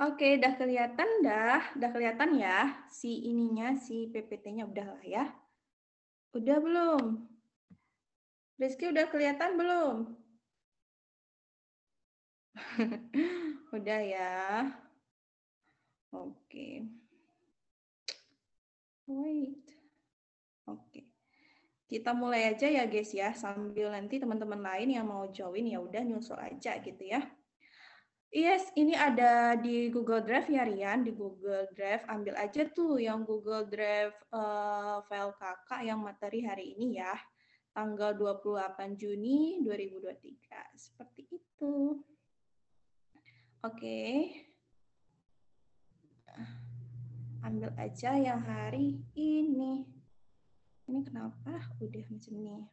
Oke, dah kelihatan ya si ininya, si PPT-nya udah lah ya. Udah belum? Rizky udah kelihatan belum? Udah ya. Oke. Wait. Oke. Kita mulai aja ya guys ya, sambil nanti teman-teman lain yang mau join ya udah nyusul aja gitu ya. Yes, ini ada di Google Drive ya Rian, di Google Drive. Ambil aja tuh yang Google Drive file kakak yang materi hari ini ya. Tanggal 28 Juni 2023. Seperti itu. Oke. Ambil aja yang hari ini. Ini kenapa udah macam ini?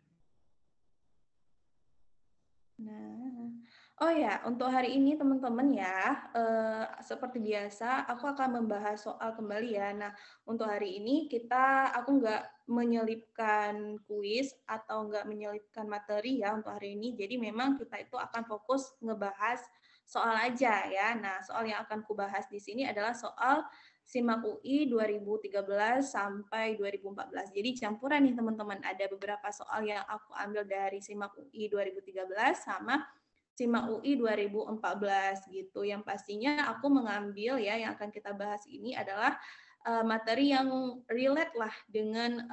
Nah, oh ya, untuk hari ini teman-teman ya, seperti biasa, aku akan membahas soal kembali ya. Nah, untuk hari ini aku nggak menyelipkan kuis atau nggak menyelipkan materi ya untuk hari ini. Jadi memang kita itu akan fokus ngebahas soal aja ya. Nah, soal yang akan kubahas di sini adalah soal SIMAK UI 2013 sampai 2014. Jadi campuran nih teman-teman, ada beberapa soal yang aku ambil dari SIMAK UI 2013 sama SIMAK UI 2014 gitu. Yang pastinya aku mengambil ya yang akan kita bahas ini adalah materi yang relate lah dengan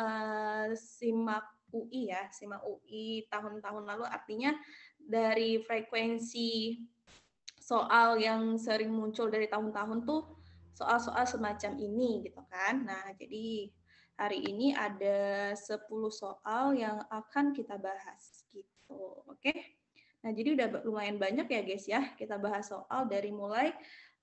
SIMAK UI ya, SIMAK UI tahun-tahun lalu, artinya dari frekuensi soal yang sering muncul dari tahun-tahun tuh soal-soal semacam ini gitu kan. Nah, jadi hari ini ada 10 soal yang akan kita bahas gitu. Oke. Nah, jadi udah lumayan banyak ya guys ya. Kita bahas soal dari mulai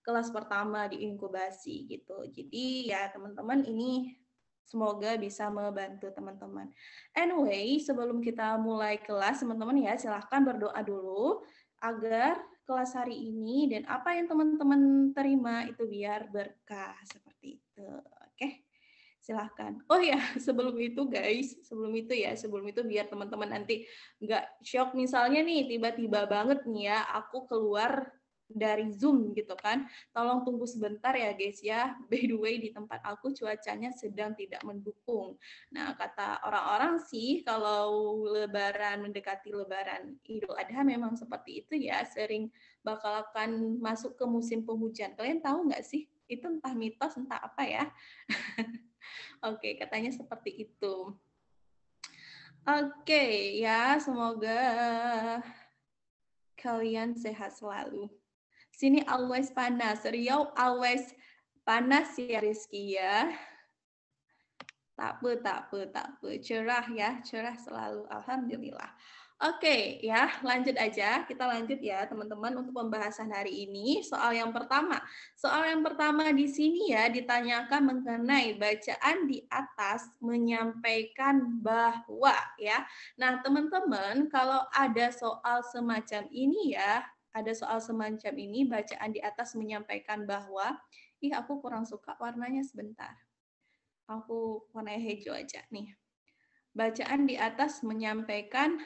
kelas pertama di inkubasi gitu. Jadi ya teman-teman ini semoga bisa membantu teman-teman. Anyway, sebelum kita mulai kelas teman-teman ya silahkan berdoa dulu agar kelas hari ini dan apa yang teman-teman terima itu biar berkah seperti itu. Oke, silahkan. Oh ya, sebelum itu guys, sebelum itu biar teman-teman nanti nggak shock misalnya nih tiba-tiba banget nih ya aku keluar dari Zoom gitu kan. Tolong tunggu sebentar ya guys ya. By the way di tempat aku cuacanya sedang tidak mendukung. Nah, kata orang-orang sih kalau mendekati lebaran Idul Adha memang seperti itu ya, sering bakal akan masuk ke musim penghujan. Kalian tahu nggak sih? Itu entah mitos, entah apa ya. Oke, katanya seperti itu. Oke, ya semoga kalian sehat selalu. Sini always panas, Riau always panas ya Rizky ya. Tak apa, cerah ya, cerah selalu, alhamdulillah. Oke, ya, lanjut aja. Kita lanjut ya, teman-teman, untuk pembahasan hari ini. Soal yang pertama di sini ya ditanyakan mengenai bacaan di atas menyampaikan bahwa ya. Nah, teman-teman, kalau ada soal semacam ini ya, bacaan di atas menyampaikan bahwa, ih aku kurang suka warnanya sebentar. Aku warna hijau aja nih. Bacaan di atas menyampaikan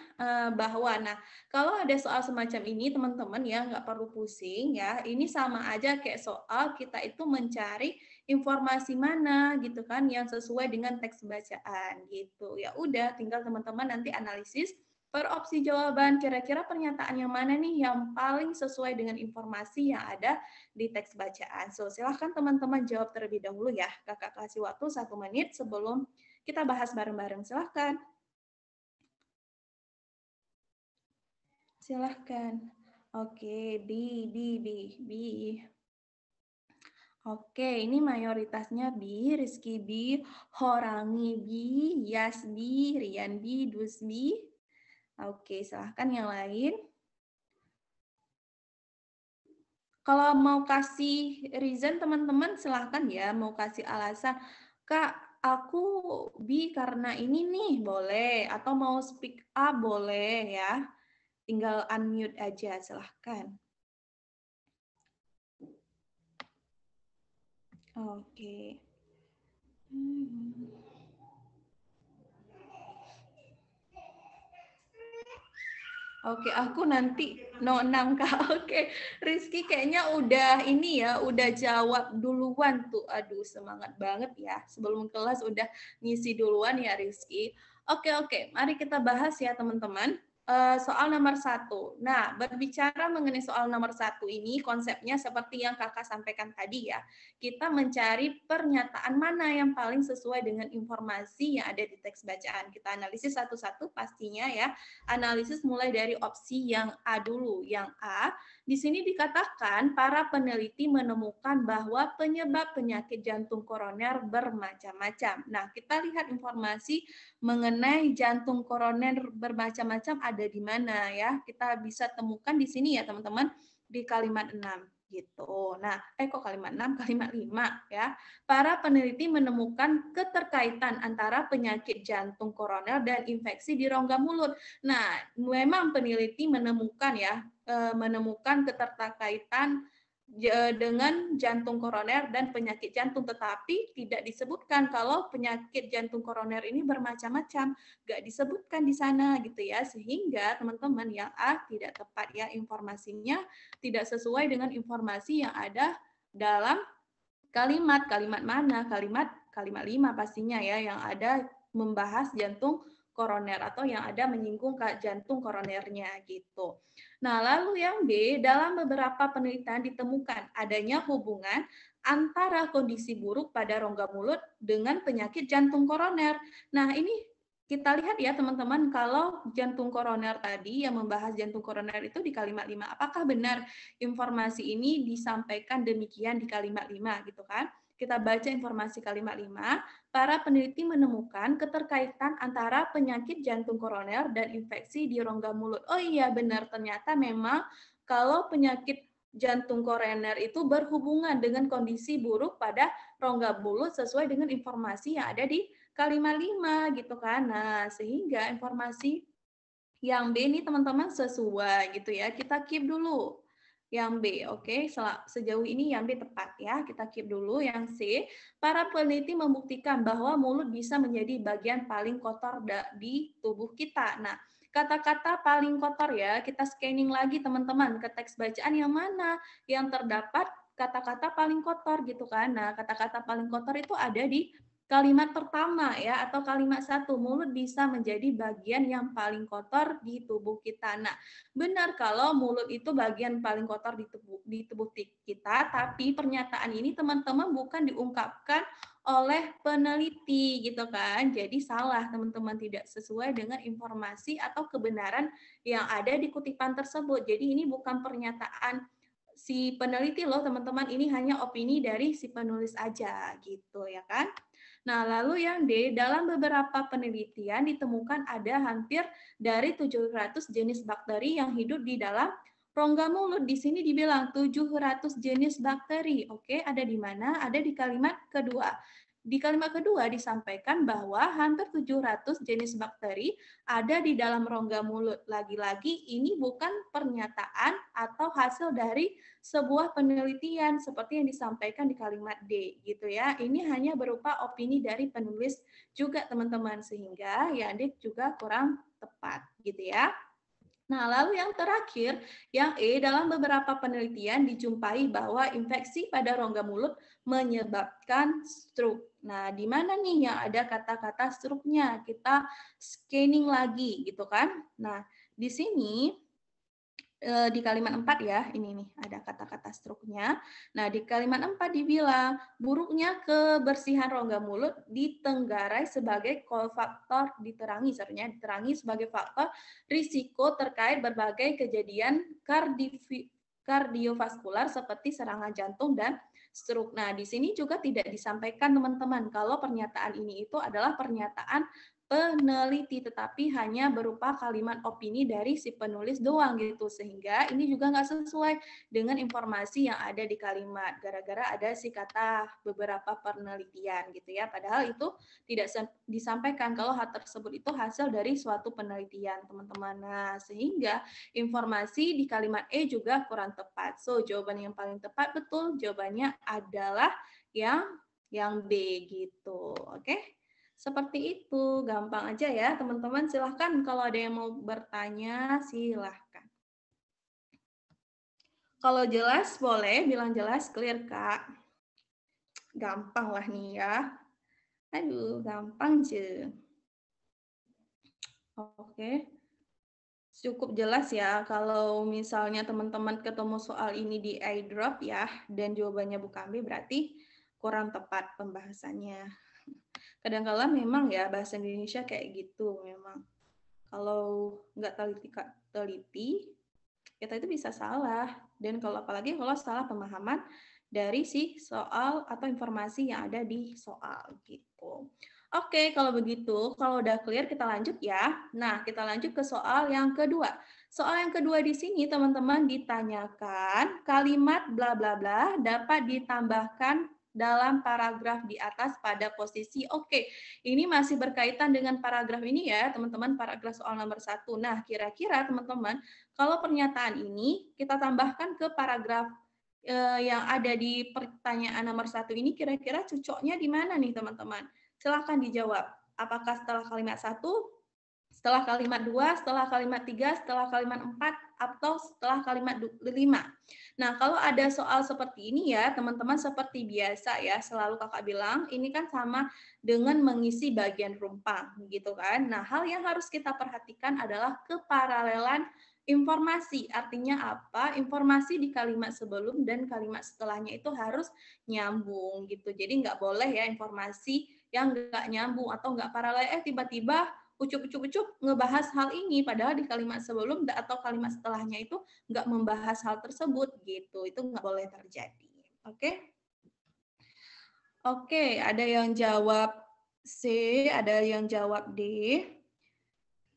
bahwa, nah kalau ada soal semacam ini teman-teman ya nggak perlu pusing ya, ini sama aja kayak soal kita itu mencari informasi mana gitu kan yang sesuai dengan teks bacaan gitu. Ya udah tinggal teman-teman nanti analisis per opsi jawaban, kira-kira pernyataan yang mana nih yang paling sesuai dengan informasi yang ada di teks bacaan. So, silahkan teman-teman jawab terlebih dahulu ya. Kakak kasih waktu 1 menit sebelum kita bahas bareng-bareng. Silahkan. Silahkan. Oke, B. Oke, ini mayoritasnya B, Rizky B, Horangi B, Yas B, Rian B, Dus B. Oke, silahkan yang lain. Kalau mau kasih reason teman-teman silahkan ya, mau kasih alasan. Kak, aku B karena ini nih, boleh. Atau mau speak up, boleh ya. Tinggal unmute aja, silahkan. Oke. Oke, aku nanti 06 Kak. Oke, Rizky kayaknya udah ini ya, udah jawab duluan tuh. Aduh, semangat banget ya. Sebelum kelas udah ngisi duluan ya Rizky. Oke, mari kita bahas ya teman-teman. Soal nomor 1. Nah, berbicara mengenai soal nomor 1 ini, konsepnya seperti yang kakak sampaikan tadi ya. Kita mencari pernyataan mana yang paling sesuai dengan informasi yang ada di teks bacaan. Kita analisis satu-satu pastinya ya. Analisis mulai dari opsi yang A dulu. Yang A, di sini dikatakan para peneliti menemukan bahwa penyebab penyakit jantung koroner bermacam-macam. Nah, kita lihat informasi mengenai jantung koroner bermacam-macam ada di mana ya. Kita bisa temukan di sini ya, teman-teman, di kalimat 6 gitu. Nah, kok kalimat 6, kalimat 5 ya. Para peneliti menemukan keterkaitan antara penyakit jantung koroner dan infeksi di rongga mulut. Nah, memang peneliti menemukan ya, menemukan keterkaitan dengan jantung koroner dan penyakit jantung, tetapi tidak disebutkan kalau penyakit jantung koroner ini bermacam-macam, nggak disebutkan di sana gitu ya, sehingga teman-teman yang A tidak tepat ya, informasinya tidak sesuai dengan informasi yang ada dalam kalimat mana, kalimat 5 pastinya ya, yang ada membahas jantung koroner atau yang ada menyinggung ke jantung koronernya gitu. Nah, lalu yang B, dalam beberapa penelitian ditemukan adanya hubungan antara kondisi buruk pada rongga mulut dengan penyakit jantung koroner. Nah, ini kita lihat ya teman-teman, kalau jantung koroner tadi yang membahas jantung koroner itu di kalimat 5, apakah benar informasi ini disampaikan demikian di kalimat 5 gitu kan? Kita baca informasi kalimat 5, para peneliti menemukan keterkaitan antara penyakit jantung koroner dan infeksi di rongga mulut. Oh iya benar, ternyata memang kalau penyakit jantung koroner itu berhubungan dengan kondisi buruk pada rongga mulut sesuai dengan informasi yang ada di kalimat 5 gitu kan. Nah, sehingga informasi yang B ini teman-teman sesuai gitu ya. Kita keep dulu yang B, oke. Sejauh ini yang B tepat ya. Kita keep dulu yang C. Para peneliti membuktikan bahwa mulut bisa menjadi bagian paling kotor di tubuh kita. Nah, kata-kata paling kotor ya, kita scanning lagi teman-teman ke teks bacaan yang mana yang terdapat kata-kata paling kotor gitu kan. Nah, kata-kata paling kotor itu ada di kalimat pertama ya, atau kalimat 1, mulut bisa menjadi bagian yang paling kotor di tubuh kita. Nah, benar kalau mulut itu bagian paling kotor di tubuh kita, tapi pernyataan ini teman-teman bukan diungkapkan oleh peneliti gitu kan. Jadi salah teman-teman, tidak sesuai dengan informasi atau kebenaran yang ada di kutipan tersebut. Jadi ini bukan pernyataan si peneliti loh teman-teman, ini hanya opini dari si penulis aja gitu ya kan. Nah, lalu yang D, dalam beberapa penelitian ditemukan ada hampir dari 700 jenis bakteri yang hidup di dalam rongga mulut. Di sini dibilang 700 jenis bakteri. Oke, ada di mana? Ada di kalimat kedua. Di kalimat kedua disampaikan bahwa hampir 700 jenis bakteri ada di dalam rongga mulut. Lagi-lagi ini bukan pernyataan atau hasil dari sebuah penelitian seperti yang disampaikan di kalimat D gitu ya. Ini hanya berupa opini dari penulis juga teman-teman, sehingga ya D juga kurang tepat gitu ya. Nah, lalu yang terakhir, yang E, dalam beberapa penelitian dijumpai bahwa infeksi pada rongga mulut menyebabkan stroke. Nah, di mana nih yang ada kata-kata stroke-nya? Kita scanning lagi gitu kan. Nah, di sini di kalimat 4 ya, ini nih ada kata-kata struknya. Nah, di kalimat 4 dibilang, buruknya kebersihan rongga mulut ditenggarai sebagai kofaktor diterangi sebagai faktor risiko terkait berbagai kejadian kardiovaskular seperti serangan jantung dan stroke. Nah, di sini juga tidak disampaikan teman-teman kalau pernyataan ini itu adalah pernyataan peneliti, tetapi hanya berupa kalimat opini dari si penulis doang gitu, sehingga ini juga nggak sesuai dengan informasi yang ada di kalimat, gara-gara ada si kata beberapa penelitian gitu ya, padahal itu tidak disampaikan kalau hal tersebut itu hasil dari suatu penelitian teman-teman. Nah, sehingga informasi di kalimat E juga kurang tepat. So, jawaban yang paling tepat betul jawabannya adalah yang B gitu. Oke? Seperti itu, gampang aja ya teman-teman. Silahkan kalau ada yang mau bertanya, silahkan. Kalau jelas boleh bilang jelas, clear Kak. Gampang lah nih ya. Aduh, gampang je. Oke. Cukup jelas ya kalau misalnya teman-teman ketemu soal ini di iDrop ya, dan jawabannya bukan B, berarti kurang tepat pembahasannya. Kadang-kala memang ya bahasa Indonesia kayak gitu memang. Kalau nggak teliti, kita itu bisa salah. Dan kalau apalagi kalau salah pemahaman dari si soal atau informasi yang ada di soal gitu. Oke, kalau begitu, kalau udah clear kita lanjut ya. Nah, kita lanjut ke soal yang kedua. Soal yang kedua di sini teman-teman ditanyakan kalimat bla bla bla dapat ditambahkan dalam paragraf di atas pada posisi oke. Ini masih berkaitan dengan paragraf ini ya, teman-teman, paragraf soal nomor 1. Nah, kira-kira teman-teman, kalau pernyataan ini kita tambahkan ke paragraf yang ada di pertanyaan nomor 1 ini, kira-kira cocoknya di mana nih teman-teman? Silahkan dijawab. Apakah setelah kalimat 1, setelah kalimat 2, setelah kalimat 3, setelah kalimat 4, atau setelah kalimat 5. Nah, kalau ada soal seperti ini ya, teman-teman seperti biasa ya, selalu kakak bilang, ini kan sama dengan mengisi bagian rumpang, gitu kan. Nah, hal yang harus kita perhatikan adalah keparalelan informasi. Artinya apa? Informasi di kalimat sebelum dan kalimat setelahnya itu harus nyambung gitu. Jadi nggak boleh ya informasi yang nggak nyambung atau nggak paralel, tiba-tiba ucup-ucup ngebahas hal ini, padahal di kalimat sebelum atau kalimat setelahnya itu nggak membahas hal tersebut gitu. Itu nggak boleh terjadi. Oke? Oke, ada yang jawab C, ada yang jawab D.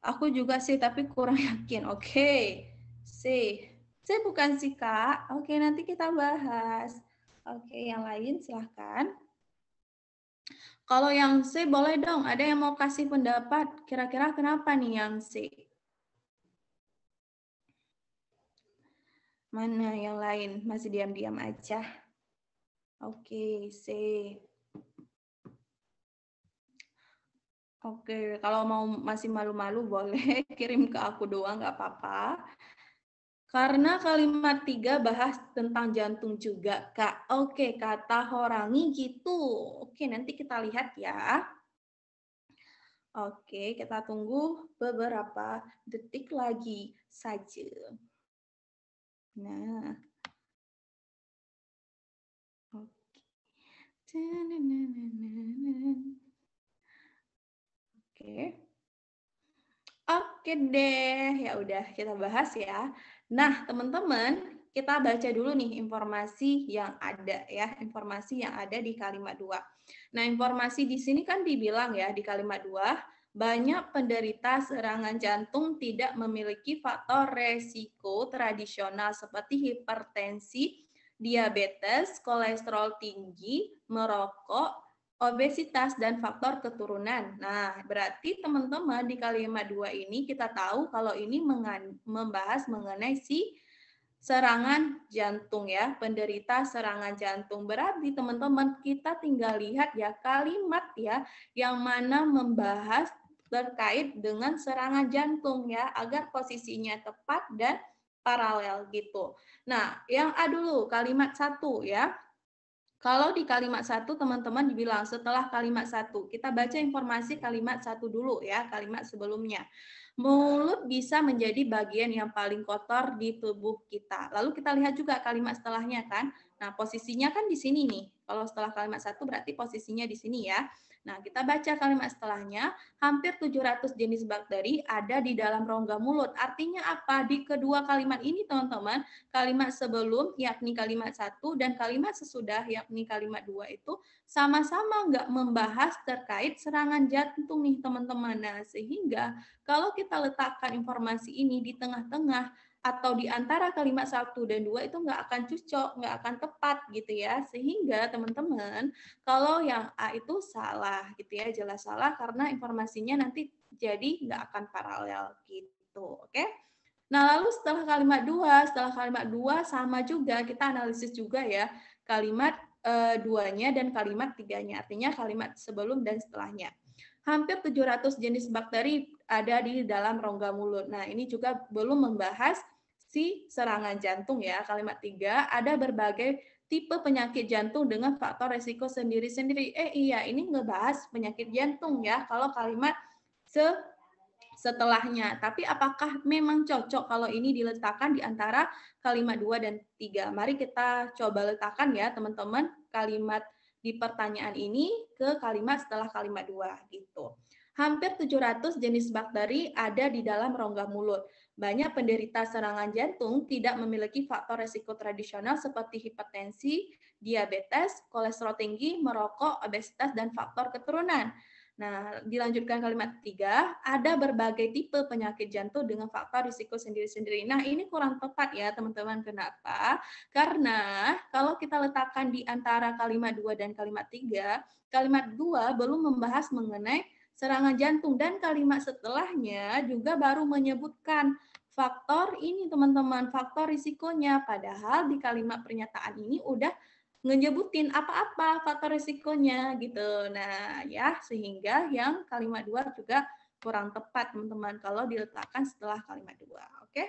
Aku juga sih, tapi kurang yakin. Oke, C. C bukan sih, Kak. Oke, nanti kita bahas. Oke, yang lain silahkan. Kalau yang C boleh dong, ada yang mau kasih pendapat. Kira-kira kenapa nih yang C? Mana yang lain? Masih diam-diam aja. Oke, C. Oke, kalau mau masih malu-malu boleh kirim ke aku doang, nggak apa-apa. Karena kalimat 3 bahas tentang jantung juga, Kak. Oke, kata horangi gitu. Oke, nanti kita lihat ya. Oke, kita tunggu beberapa detik lagi saja. Nah. Oke. Oke. Oke deh, ya udah kita bahas ya. Nah, teman-teman, kita baca dulu nih informasi yang ada ya, informasi yang ada di kalimat 2. Nah, informasi di sini kan dibilang ya di kalimat 2, banyak penderita serangan jantung tidak memiliki faktor resiko tradisional seperti hipertensi, diabetes, kolesterol tinggi, merokok, obesitas dan faktor keturunan. Nah, berarti teman-teman di kalimat 2 ini kita tahu kalau ini membahas mengenai si serangan jantung ya, penderita serangan jantung. Berarti teman-teman kita tinggal lihat ya kalimat ya yang mana membahas terkait dengan serangan jantung ya agar posisinya tepat dan paralel gitu. Nah, yang A dulu kalimat 1 ya. Kalau di kalimat 1 teman-teman dibilang setelah kalimat 1, kita baca informasi kalimat 1 dulu ya, kalimat sebelumnya. Mulut bisa menjadi bagian yang paling kotor di tubuh kita. Lalu kita lihat juga kalimat setelahnya kan. Nah, posisinya kan di sini nih. Kalau setelah kalimat 1 berarti posisinya di sini ya. Nah, kita baca kalimat setelahnya, hampir 700 jenis bakteri ada di dalam rongga mulut. Artinya apa? Di kedua kalimat ini teman-teman, kalimat sebelum yakni kalimat 1 dan kalimat sesudah yakni kalimat 2 itu sama-sama nggak membahas terkait serangan jantung nih teman-teman. Nah, sehingga kalau kita letakkan informasi ini di tengah-tengah atau di antara kalimat 1 dan 2 itu nggak akan cocok, nggak akan tepat gitu ya. Sehingga teman-teman, kalau yang A itu salah gitu ya, jelas salah karena informasinya nanti jadi nggak akan paralel gitu. Oke? Nah, lalu setelah kalimat 2 sama juga kita analisis juga ya kalimat duanya dan kalimat tiganya, artinya kalimat sebelum dan setelahnya. hampir 700 jenis bakteri ada di dalam rongga mulut. Nah, ini juga belum membahas si serangan jantung ya. Kalimat 3, ada berbagai tipe penyakit jantung dengan faktor resiko sendiri-sendiri. Iya, ini ngebahas penyakit jantung ya. Kalau kalimat setelahnya. Tapi apakah memang cocok kalau ini diletakkan di antara kalimat 2 dan 3? Mari kita coba letakkan ya teman-teman kalimat di pertanyaan ini ke kalimat setelah kalimat 2 gitu. Hampir 700 jenis bakteri ada di dalam rongga mulut. Banyak penderita serangan jantung tidak memiliki faktor resiko tradisional seperti hipertensi, diabetes, kolesterol tinggi, merokok, obesitas, dan faktor keturunan. Nah, dilanjutkan kalimat 3, ada berbagai tipe penyakit jantung dengan faktor risiko sendiri-sendiri. Nah, ini kurang tepat ya, teman-teman. Kenapa? Karena kalau kita letakkan di antara kalimat 2 dan kalimat 3, kalimat 2 belum membahas mengenai serangan jantung dan kalimat setelahnya juga baru menyebutkan faktor ini, teman-teman, faktor risikonya. Padahal di kalimat pernyataan ini udah ngejebutin apa-apa faktor risikonya gitu. Nah, ya sehingga yang kalimat 2 juga kurang tepat teman-teman kalau diletakkan setelah kalimat 2. Oke?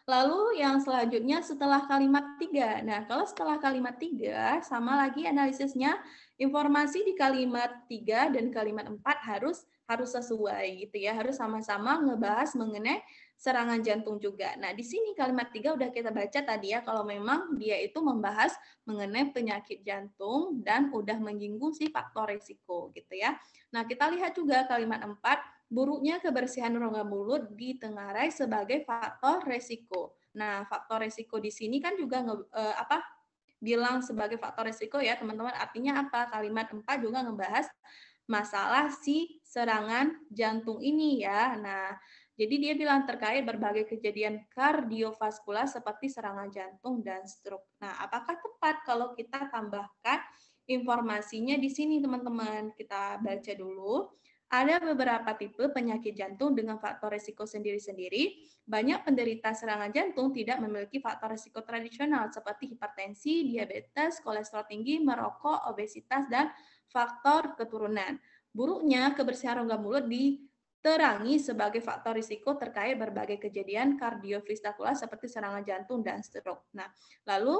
Lalu yang selanjutnya setelah kalimat 3. Nah, kalau setelah kalimat 3 sama lagi analisisnya, informasi di kalimat 3 dan kalimat 4 harus sesuai gitu ya, harus sama-sama ngebahas mengenai serangan jantung juga. Nah, di sini kalimat 3 udah kita baca tadi ya, kalau memang dia itu membahas mengenai penyakit jantung dan udah menyinggung si faktor risiko gitu ya. Nah, kita lihat juga kalimat 4, buruknya kebersihan rongga mulut ditengarai sebagai faktor resiko. Nah, faktor resiko di sini kan juga bilang sebagai faktor resiko ya, teman-teman. Artinya apa? Kalimat 4 juga ngebahas masalah si serangan jantung ini ya. Nah, jadi dia bilang terkait berbagai kejadian kardiovaskular seperti serangan jantung dan stroke. Nah, apakah tepat kalau kita tambahkan informasinya di sini, teman-teman? Kita baca dulu. Ada beberapa tipe penyakit jantung dengan faktor risiko sendiri-sendiri. Banyak penderita serangan jantung tidak memiliki faktor risiko tradisional seperti hipertensi, diabetes, kolesterol tinggi, merokok, obesitas, dan faktor keturunan. Buruknya kebersihan rongga mulut diterangi sebagai faktor risiko terkait berbagai kejadian kardiovaskular seperti serangan jantung dan stroke. Nah, lalu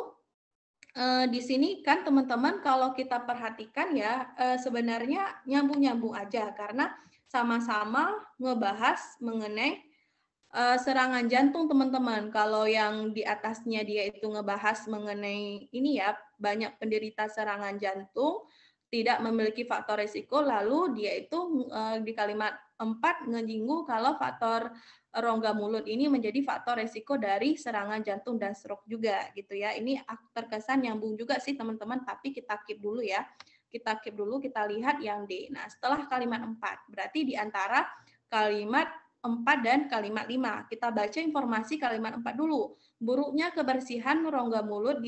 di sini kan teman-teman kalau kita perhatikan ya sebenarnya nyambung-nyambung aja karena sama-sama ngebahas mengenai serangan jantung teman-teman. Kalau yang di atasnya dia itu ngebahas mengenai ini ya banyak penderita serangan jantung tidak memiliki faktor risiko, lalu dia itu di kalimat 4 ngejinggung kalau faktor rongga mulut ini menjadi faktor resiko dari serangan jantung dan stroke juga gitu ya. Ini terkesan nyambung juga sih teman-teman, tapi kita keep dulu ya. Kita keep dulu, kita lihat yang D. Nah, setelah kalimat 4, berarti di antara kalimat 4 dan kalimat 5. Kita baca informasi kalimat 4 dulu. Buruknya kebersihan rongga mulut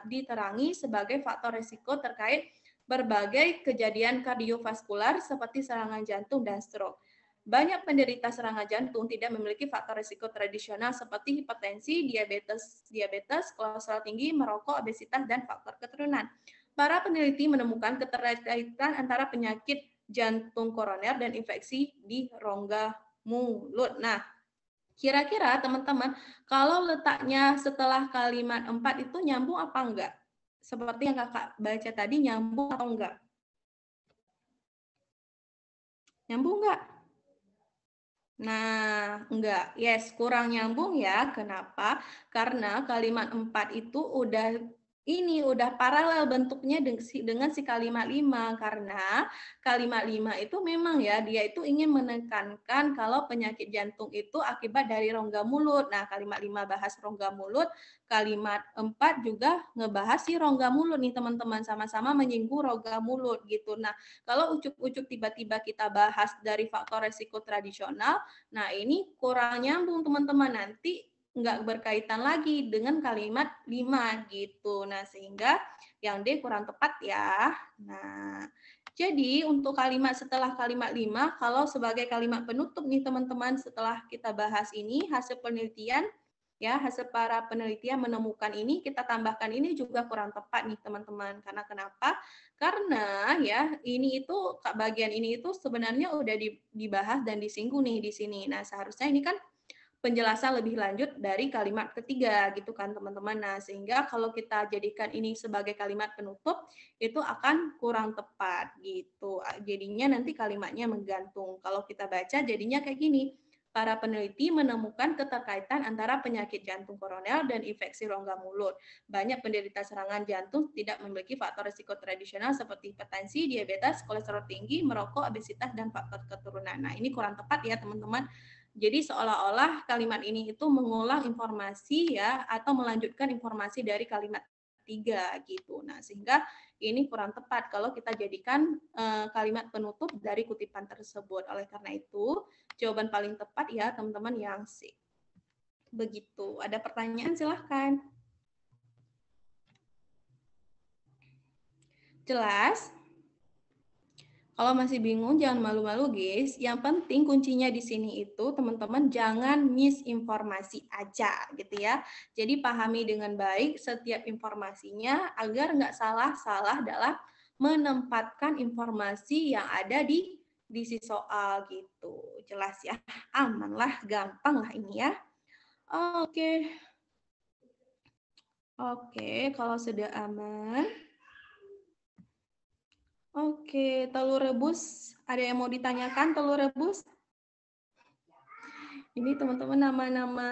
diterangi sebagai faktor resiko terkait berbagai kejadian kardiovaskular seperti serangan jantung dan stroke. Banyak penderita serangan jantung tidak memiliki faktor risiko tradisional seperti hipertensi, diabetes, kolesterol tinggi, merokok, obesitas, dan faktor keturunan. Para peneliti menemukan keterkaitan antara penyakit jantung koroner dan infeksi di rongga mulut. Nah, kira-kira teman-teman, kalau letaknya setelah kalimat 4 itu nyambung apa enggak? Seperti yang kakak baca tadi, nyambung atau enggak? Nyambung enggak? Nah, enggak. Yes, kurang nyambung ya. Kenapa? Karena kalimat 4 itu udah paralel bentuknya dengan si kalimat 5 karena kalimat 5 itu memang ya dia itu ingin menekankan kalau penyakit jantung itu akibat dari rongga mulut. Nah, kalimat 5 bahas rongga mulut, kalimat 4 juga ngebahas si rongga mulut nih teman-teman, sama-sama menyinggung rongga mulut gitu. Nah, kalau ucuk-ucuk tiba-tiba kita bahas dari faktor resiko tradisional, nah ini kurang nyambung teman-teman, nanti nggak berkaitan lagi dengan kalimat 5 gitu. Nah, sehingga yang D kurang tepat ya. Nah, jadi untuk kalimat setelah kalimat 5, kalau sebagai kalimat penutup nih teman-teman setelah kita bahas ini, hasil penelitian ya hasil para penelitian menemukan ini, kita tambahkan ini juga kurang tepat nih teman-teman. Karena kenapa? Karena ya ini itu bagian ini itu sebenarnya udah dibahas dan disinggung nih di sini. Nah, seharusnya ini kan penjelasan lebih lanjut dari kalimat ketiga gitu kan teman-teman. Nah, sehingga kalau kita jadikan ini sebagai kalimat penutup itu akan kurang tepat gitu. Jadinya nanti kalimatnya menggantung. Kalau kita baca jadinya kayak gini. Para peneliti menemukan keterkaitan antara penyakit jantung koroner dan infeksi rongga mulut. Banyak penderita serangan jantung tidak memiliki faktor risiko tradisional seperti hipertensi, diabetes, kolesterol tinggi, merokok, obesitas, dan faktor keturunan. Nah, ini kurang tepat ya teman-teman. Jadi seolah-olah kalimat ini itu mengulang informasi ya atau melanjutkan informasi dari kalimat tiga gitu. Nah, sehingga ini kurang tepat kalau kita jadikan kalimat penutup dari kutipan tersebut. Oleh karena itu, jawaban paling tepat ya teman-teman yang C. Begitu. Ada pertanyaan silahkan. Jelas? Kalau masih bingung jangan malu-malu guys. Yang penting kuncinya di sini itu teman-teman jangan misinformasi aja gitu ya. Jadi pahami dengan baik setiap informasinya agar nggak salah-salah dalam menempatkan informasi yang ada di si soal gitu. Jelas ya? Aman lah, gampang lah ini ya. Oke. Oke, kalau sudah aman. Oke, telur rebus. Ada yang mau ditanyakan telur rebus? Ini teman-teman nama-nama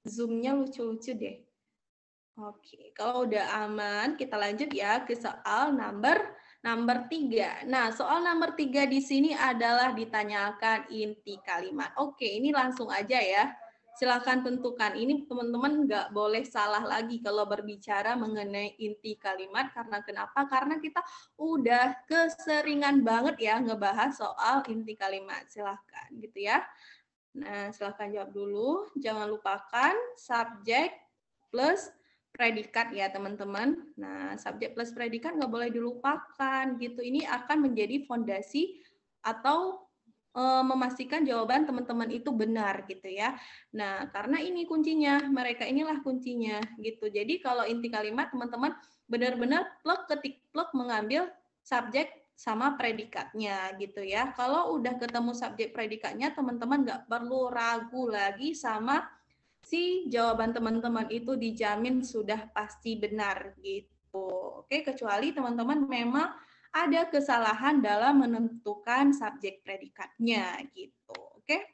Zoom-nya lucu-lucu deh. Oke, kalau udah aman, kita lanjut ya ke soal number 3. Nah, soal number 3 di sini adalah ditanyakan inti kalimat. Oke, ini langsung aja ya. Silahkan tentukan. Ini teman-teman nggak boleh salah lagi kalau berbicara mengenai inti kalimat. Karena kenapa? Karena kita udah keseringan banget ya ngebahas soal inti kalimat. Silahkan gitu ya. Nah, silahkan jawab dulu. Jangan lupakan subjek plus predikat ya teman-teman. Nah, subjek plus predikat nggak boleh dilupakan gitu. Ini akan menjadi fondasi atau memastikan jawaban teman-teman itu benar gitu ya. Nah, karena ini kuncinya, mereka inilah kuncinya gitu. Jadi kalau inti kalimat teman-teman benar-benar plug ketik plug mengambil subjek sama predikatnya gitu ya. Kalau udah ketemu subjek predikatnya, teman-teman nggak perlu ragu lagi sama si jawaban teman-teman itu dijamin sudah pasti benar gitu. Oke, kecuali teman-teman memang ada kesalahan dalam menentukan subjek predikatnya gitu. Oke.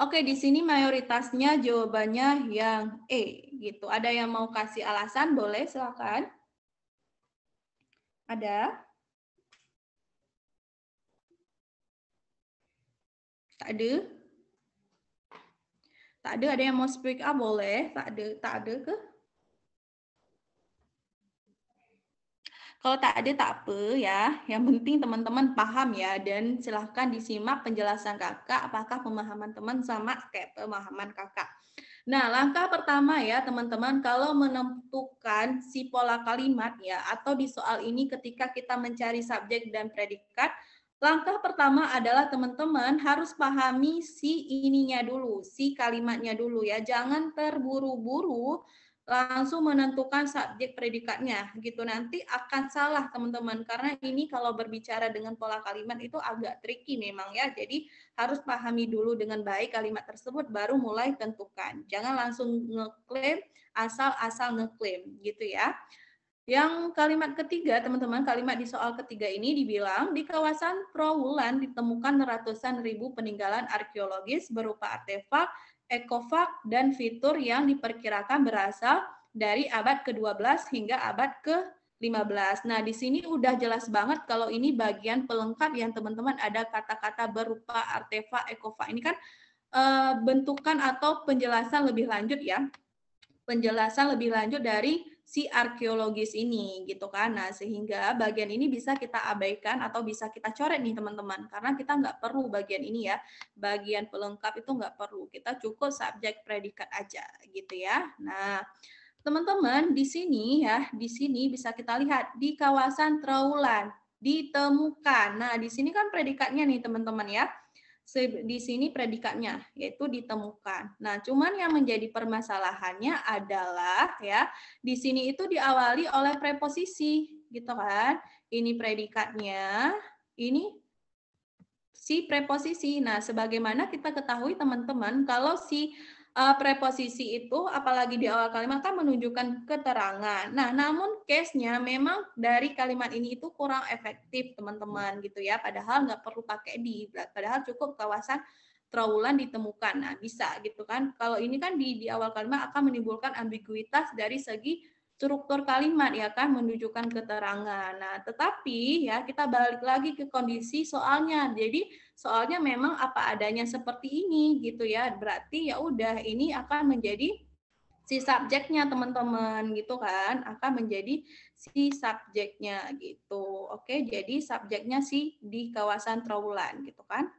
Oke, di sini mayoritasnya jawabannya yang E gitu. Ada yang mau kasih alasan? Boleh, silakan. Ada? Tak ada? Tak ada yang mau speak up? Boleh. Tak ada ke? Kalau tak ada tak apa ya, yang penting teman-teman paham ya, dan silahkan disimak penjelasan kakak, apakah pemahaman teman sama kayak pemahaman kakak. Nah, langkah pertama ya teman-teman, kalau menentukan si pola kalimat ya, atau di soal ini ketika kita mencari subjek dan predikat, langkah pertama adalah teman-teman harus pahami si ininya dulu, si kalimatnya dulu ya, jangan terburu-buru langsung menentukan subjek predikatnya gitu, nanti akan salah teman-teman karena ini kalau berbicara dengan pola kalimat itu agak tricky memang ya, jadi harus pahami dulu dengan baik kalimat tersebut baru mulai tentukan, jangan langsung ngeklaim asal-asal ngeklaim gitu ya. Yang kalimat ketiga, teman-teman, kalimat di soal ketiga ini dibilang di kawasan Trowulan ditemukan ratusan ribu peninggalan arkeologis berupa artefak, ekofag, dan fitur yang diperkirakan berasal dari abad ke-12 hingga abad ke-15. Nah, di sini udah jelas banget kalau ini bagian pelengkap yang teman-teman ada kata-kata berupa artefak, ekofag. Ini kan bentukan atau penjelasan lebih lanjut ya. Penjelasan lebih lanjut dari si arkeologis ini gitu kan. Nah, sehingga bagian ini bisa kita abaikan atau bisa kita coret nih teman-teman, karena kita nggak perlu bagian ini ya, bagian pelengkap itu nggak perlu, kita cukup subjek predikat aja gitu ya. Nah, teman-teman di sini ya, di sini bisa kita lihat di kawasan Trowulan ditemukan. Nah, di sini kan predikatnya nih teman-teman ya. Di sini predikatnya, yaitu ditemukan. Nah, cuman yang menjadi permasalahannya adalah ya, di sini itu diawali oleh preposisi, gitu kan? Ini predikatnya, ini si preposisi. Nah, sebagaimana kita ketahui teman-teman, kalau si preposisi itu apalagi di awal kalimat kan menunjukkan keterangan. Nah, namun case-nya memang dari kalimat ini itu kurang efektif, teman-teman, gitu ya. Padahal nggak perlu pakai di, padahal cukup kawasan trawulan ditemukan. Nah, bisa gitu kan. Kalau ini kan di awal kalimat akan menimbulkan ambiguitas dari segi struktur kalimat ya kan, menunjukkan keterangan. Nah, tetapi ya kita balik lagi ke kondisi soalnya. Jadi soalnya memang apa adanya seperti ini gitu ya. Berarti ya udah ini akan menjadi si subjeknya teman-teman gitu kan, akan menjadi si subjeknya gitu. Oke, jadi subjeknya sih di kawasan trawulan gitu kan.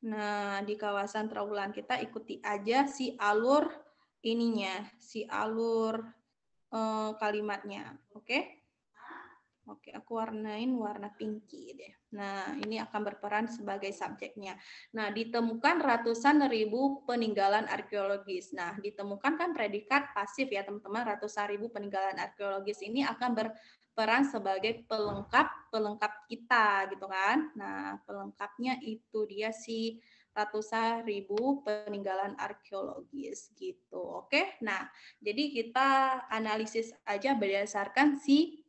Nah, di kawasan trawulan kita ikuti aja si alur ininya, si alur kalimatnya. Oke? Oke, aku warnain warna pinky deh. Nah, ini akan berperan sebagai subjeknya. Nah, ditemukan ratusan ribu peninggalan arkeologis. Nah, ditemukan kan predikat pasif ya, teman-teman. Ratusan ribu peninggalan arkeologis ini akan berperan sebagai pelengkap kita gitu kan. Nah, pelengkapnya itu dia si ratusan ribu peninggalan arkeologis gitu. Oke. Nah, jadi kita analisis aja berdasarkan si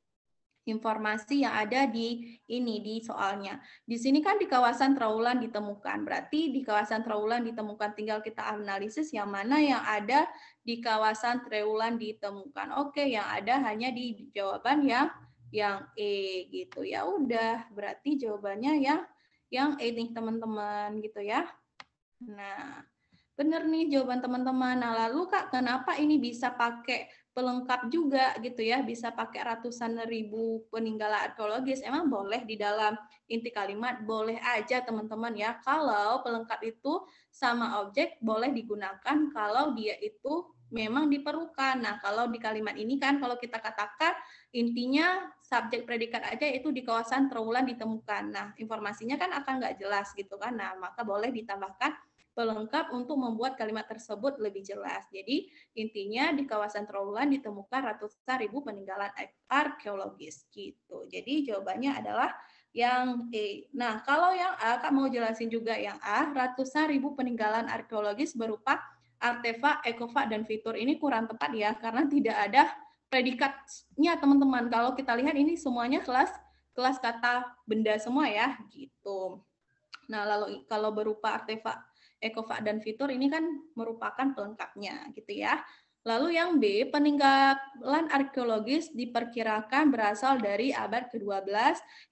informasi yang ada di ini di soalnya. Di sini kan di kawasan trawulan ditemukan. Berarti di kawasan trawulan ditemukan, tinggal kita analisis yang mana yang ada di kawasan trawulan ditemukan. Oke, yang ada hanya di jawaban yang E gitu. Ya udah, berarti jawabannya yang E nih teman-teman gitu ya. Nah, benar nih jawaban teman-teman. Nah, lalu Kak, kenapa ini bisa pakai pelengkap juga gitu ya, bisa pakai ratusan ribu peninggalan arkeologis? Emang boleh di dalam inti kalimat? Boleh aja teman-teman ya, kalau pelengkap itu sama objek boleh digunakan kalau dia itu memang diperlukan. Nah, kalau di kalimat ini kan kalau kita katakan intinya subjek predikat aja itu di kawasan trawulan ditemukan. Nah, informasinya kan akan nggak jelas gitu kan. Nah, maka boleh ditambahkan pelengkap untuk membuat kalimat tersebut lebih jelas. Jadi intinya di kawasan trawulan ditemukan ratusan ribu peninggalan arkeologis gitu. Jadi jawabannya adalah yang E. Nah, kalau yang A, Kak mau jelasin juga yang A, ratusan ribu peninggalan arkeologis berupa artefak, ekofak, dan fitur. Ini kurang tepat ya, karena tidak ada predikatnya teman-teman. Kalau kita lihat ini semuanya kelas kata benda semua ya, gitu. Nah, lalu kalau berupa artefak, ekofak, dan fitur ini kan merupakan pelengkapnya gitu ya. Lalu yang B, peninggalan arkeologis diperkirakan berasal dari abad ke-12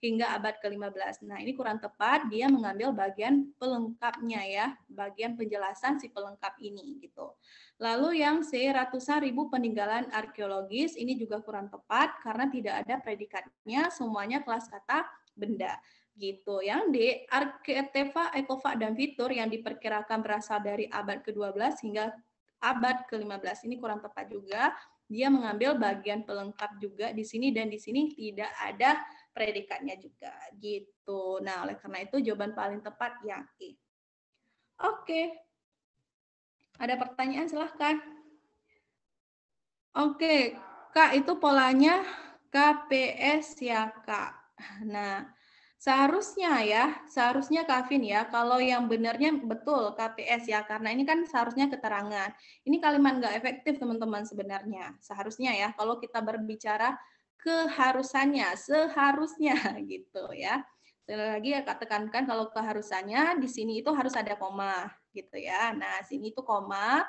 hingga abad ke-15. Nah, ini kurang tepat, dia mengambil bagian pelengkapnya ya, bagian penjelasan si pelengkap ini gitu. Lalu yang C, ratusan ribu peninggalan arkeologis, ini juga kurang tepat karena tidak ada predikatnya, semuanya kelas kata benda gitu. Yang D, artefak, ekofak, dan fitur yang diperkirakan berasal dari abad ke-12 hingga abad ke-15. Ini kurang tepat juga. Dia mengambil bagian pelengkap juga di sini dan di sini tidak ada predikatnya juga gitu. Nah, oleh karena itu jawaban paling tepat yang E. Oke. Ada pertanyaan silahkan. Oke, Kak, itu polanya KPS ya, Kak. Nah, seharusnya Kavin ya, kalau yang benarnya betul KPS ya, karena ini kan seharusnya keterangan. Ini kalimat nggak efektif teman-teman sebenarnya, seharusnya ya, kalau kita berbicara keharusannya, seharusnya gitu ya. Sekali lagi ya Kak tekankan kalau keharusannya di sini itu harus ada koma gitu ya. Nah, sini itu koma,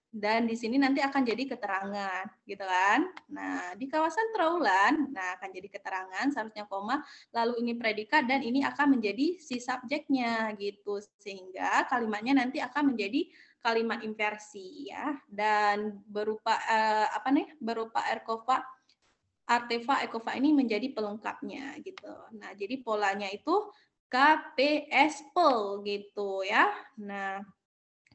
dan di sini nanti akan jadi keterangan, gitu kan? Nah, di kawasan trawulan, nah akan jadi keterangan, seharusnya koma, lalu ini predikat dan ini akan menjadi si subjeknya, gitu. Sehingga kalimatnya nanti akan menjadi kalimat inversi ya, dan berupa berupa artefak, ekofak ini menjadi pelengkapnya, gitu. Nah, jadi polanya itu KPSPL gitu ya. Nah,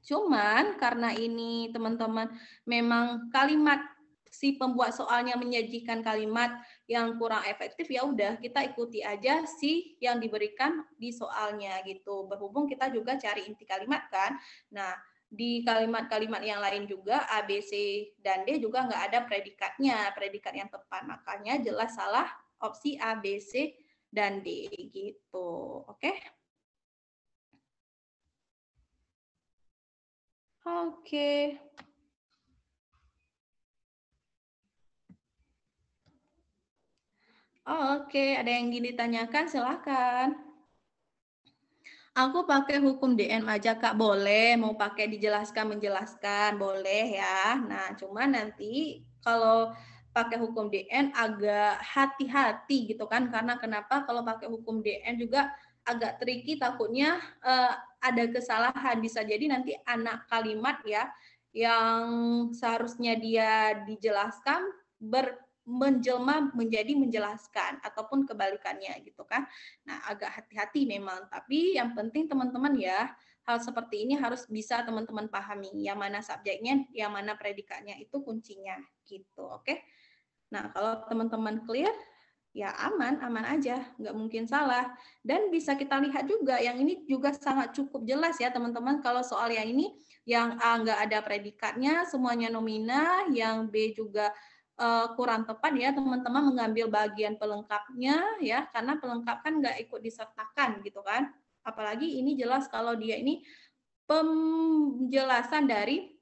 cuman karena ini teman-teman memang kalimat si pembuat soalnya menyajikan kalimat yang kurang efektif, ya udah kita ikuti aja sih yang diberikan di soalnya gitu. Berhubung kita juga cari inti kalimat kan. Nah, di kalimat-kalimat yang lain juga A, B, C, dan D juga nggak ada predikatnya, predikat yang tepat. Makanya jelas salah opsi A, B, C, dan D gitu. Oke? Oke. Oke, ada yang ingin ditanyakan? Silakan. Aku pakai hukum DM aja Kak, boleh. Mau pakai dijelaskan menjelaskan, boleh ya. Nah, cuman nanti kalau pakai hukum DN agak hati-hati gitu kan, karena kenapa kalau pakai hukum DN juga agak tricky, takutnya ada kesalahan, bisa jadi nanti anak kalimat ya yang seharusnya dia dijelaskan menjelma menjadi menjelaskan ataupun kebalikannya gitu kan. Nah, agak hati-hati memang, tapi yang penting teman-teman ya, hal seperti ini harus bisa teman-teman pahami, yang mana subjeknya, yang mana predikatnya, itu kuncinya gitu, oke? Nah, kalau teman-teman clear, ya aman, aman aja, nggak mungkin salah. Dan bisa kita lihat juga, yang ini juga sangat cukup jelas ya teman-teman, kalau soal yang ini, yang A nggak ada predikatnya, semuanya nomina, yang B juga kurang tepat ya teman-teman mengambil bagian pelengkapnya ya, karena pelengkap kan nggak ikut disertakan gitu kan. Apalagi ini jelas kalau dia ini penjelasan dari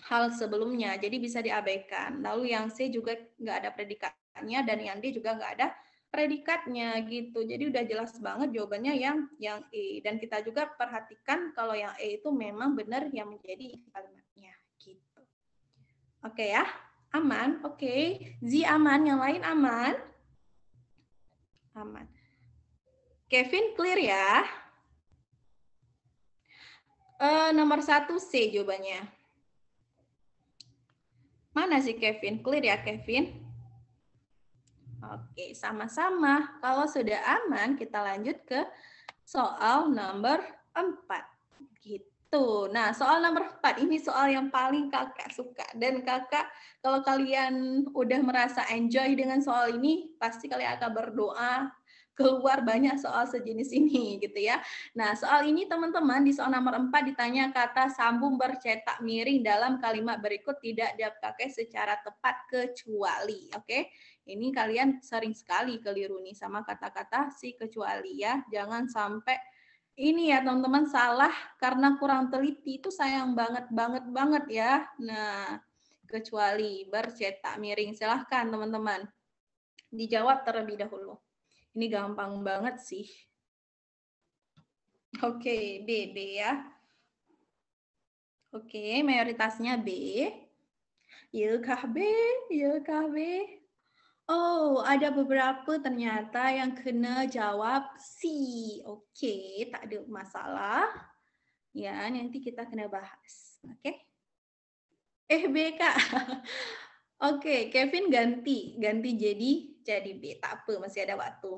hal sebelumnya, jadi bisa diabaikan. Lalu yang C juga nggak ada predikatnya dan yang D juga nggak ada predikatnya gitu. Jadi udah jelas banget jawabannya yang E. Dan kita juga perhatikan kalau yang E itu memang benar yang menjadi kalimatnya gitu. Oke ya, aman. Oke, Z aman, yang lain aman? Aman. Kevin clear ya? Nomor 1 C jawabannya. Mana sih Kevin? Clear ya Kevin? Oke, sama-sama. Kalau sudah aman, kita lanjut ke soal nomor 4. Gitu. Nah, soal nomor 4 ini soal yang paling kakak suka. Dan kakak, kalau kalian udah merasa enjoy dengan soal ini, pasti kalian akan berdoa keluar banyak soal sejenis ini gitu ya. Nah, soal ini teman-teman di soal nomor 4 ditanya kata sambung bercetak miring dalam kalimat berikut tidak dipakai secara tepat kecuali. Oke. Ini kalian sering sekali keliru nih sama kata-kata si kecuali ya. Jangan sampai ini ya teman-teman salah karena kurang teliti, itu sayang banget ya. Nah, kecuali bercetak miring. Silahkan teman-teman dijawab terlebih dahulu. Ini gampang banget sih. Oke, B ya. Oke, mayoritasnya B. Yukah B? Oh, ada beberapa ternyata yang kena jawab C. Oke, tak ada masalah. Ya, nanti kita kena bahas. Oke. B, Kak. Oke, Kevin ganti jadi B. Tak apa, masih ada waktu.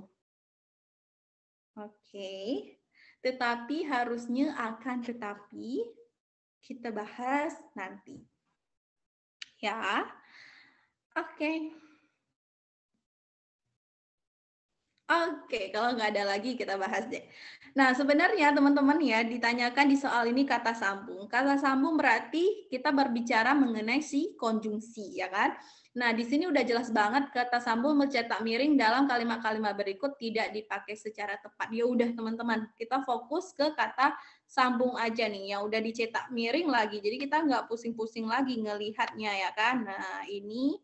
Oke. Tetapi harusnya akan tetapi kita bahas nanti. Ya. Oke. Oke, kalau nggak ada lagi kita bahas deh. Nah, sebenarnya teman-teman ya ditanyakan di soal ini kata sambung. Kata sambung berarti kita berbicara mengenai si konjungsi, ya kan? Nah, di sini udah jelas banget kata sambung mencetak miring dalam kalimat-kalimat berikut tidak dipakai secara tepat. Ya udah teman-teman, kita fokus ke kata sambung aja nih, yang udah dicetak miring lagi. Jadi kita nggak pusing-pusing lagi ngelihatnya ya kan? Nah, ini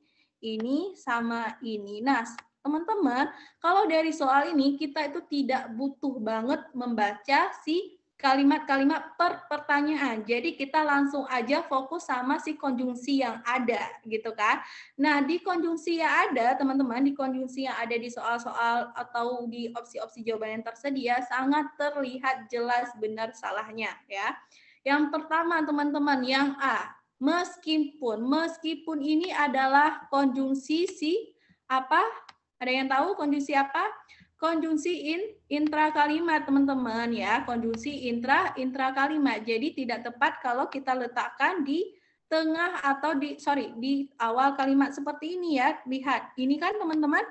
sama ini. Nah, teman-teman, kalau dari soal ini kita itu tidak butuh banget membaca si kalimat-kalimat per pertanyaan. Jadi kita langsung aja fokus sama si konjungsi yang ada gitu kan. Nah, di konjungsi yang ada, teman-teman, di konjungsi yang ada di soal-soal atau di opsi-opsi jawaban yang tersedia sangat terlihat jelas benar salahnya ya. Yang pertama, teman-teman, yang A, meskipun ini adalah konjungsi si apa? Ada yang tahu konjungsi apa? Konjungsi intra kalimat, teman-teman ya. Konjungsi intra kalimat. Jadi tidak tepat kalau kita letakkan di tengah atau di awal kalimat seperti ini ya. Lihat, ini kan teman-teman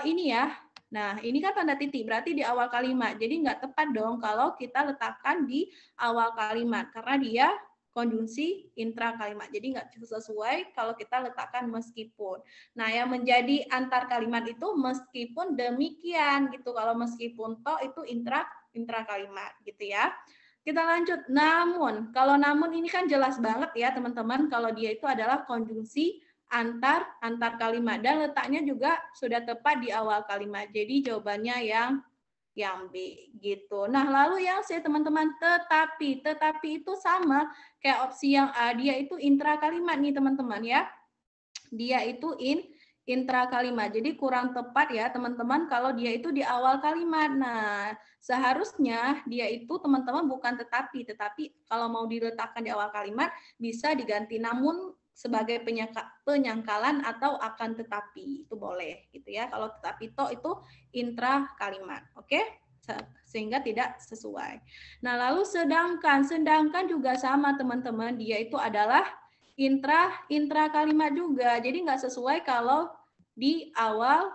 ini ya. Nah, ini kan tanda titik, berarti di awal kalimat. Jadi nggak tepat dong kalau kita letakkan di awal kalimat, karena dia konjungsi intra kalimat. Jadi nggak sesuai kalau kita letakkan meskipun. Nah, yang menjadi antar kalimat itu meskipun demikian gitu. Kalau meskipun toh itu intra kalimat gitu ya. Kita lanjut, namun. Kalau namun ini kan jelas banget ya teman-teman, kalau dia itu adalah konjungsi antar kalimat dan letaknya juga sudah tepat di awal kalimat. Jadi jawabannya yang B gitu. Nah, lalu yang C teman-teman, tetapi itu sama kayak opsi yang A, dia itu intra kalimat nih teman-teman ya. Dia itu intra kalimat. Jadi kurang tepat ya teman-teman kalau dia itu di awal kalimat. Nah, seharusnya dia itu teman-teman bukan tetapi kalau mau diletakkan di awal kalimat bisa diganti namun sebagai penyangkalan atau akan tetapi itu boleh gitu ya. Kalau tetapi to itu intra kalimat. Oke? Sehingga tidak sesuai. Nah, lalu sedangkan juga sama teman-teman, dia itu adalah intra kalimat juga. Jadi nggak sesuai kalau di awal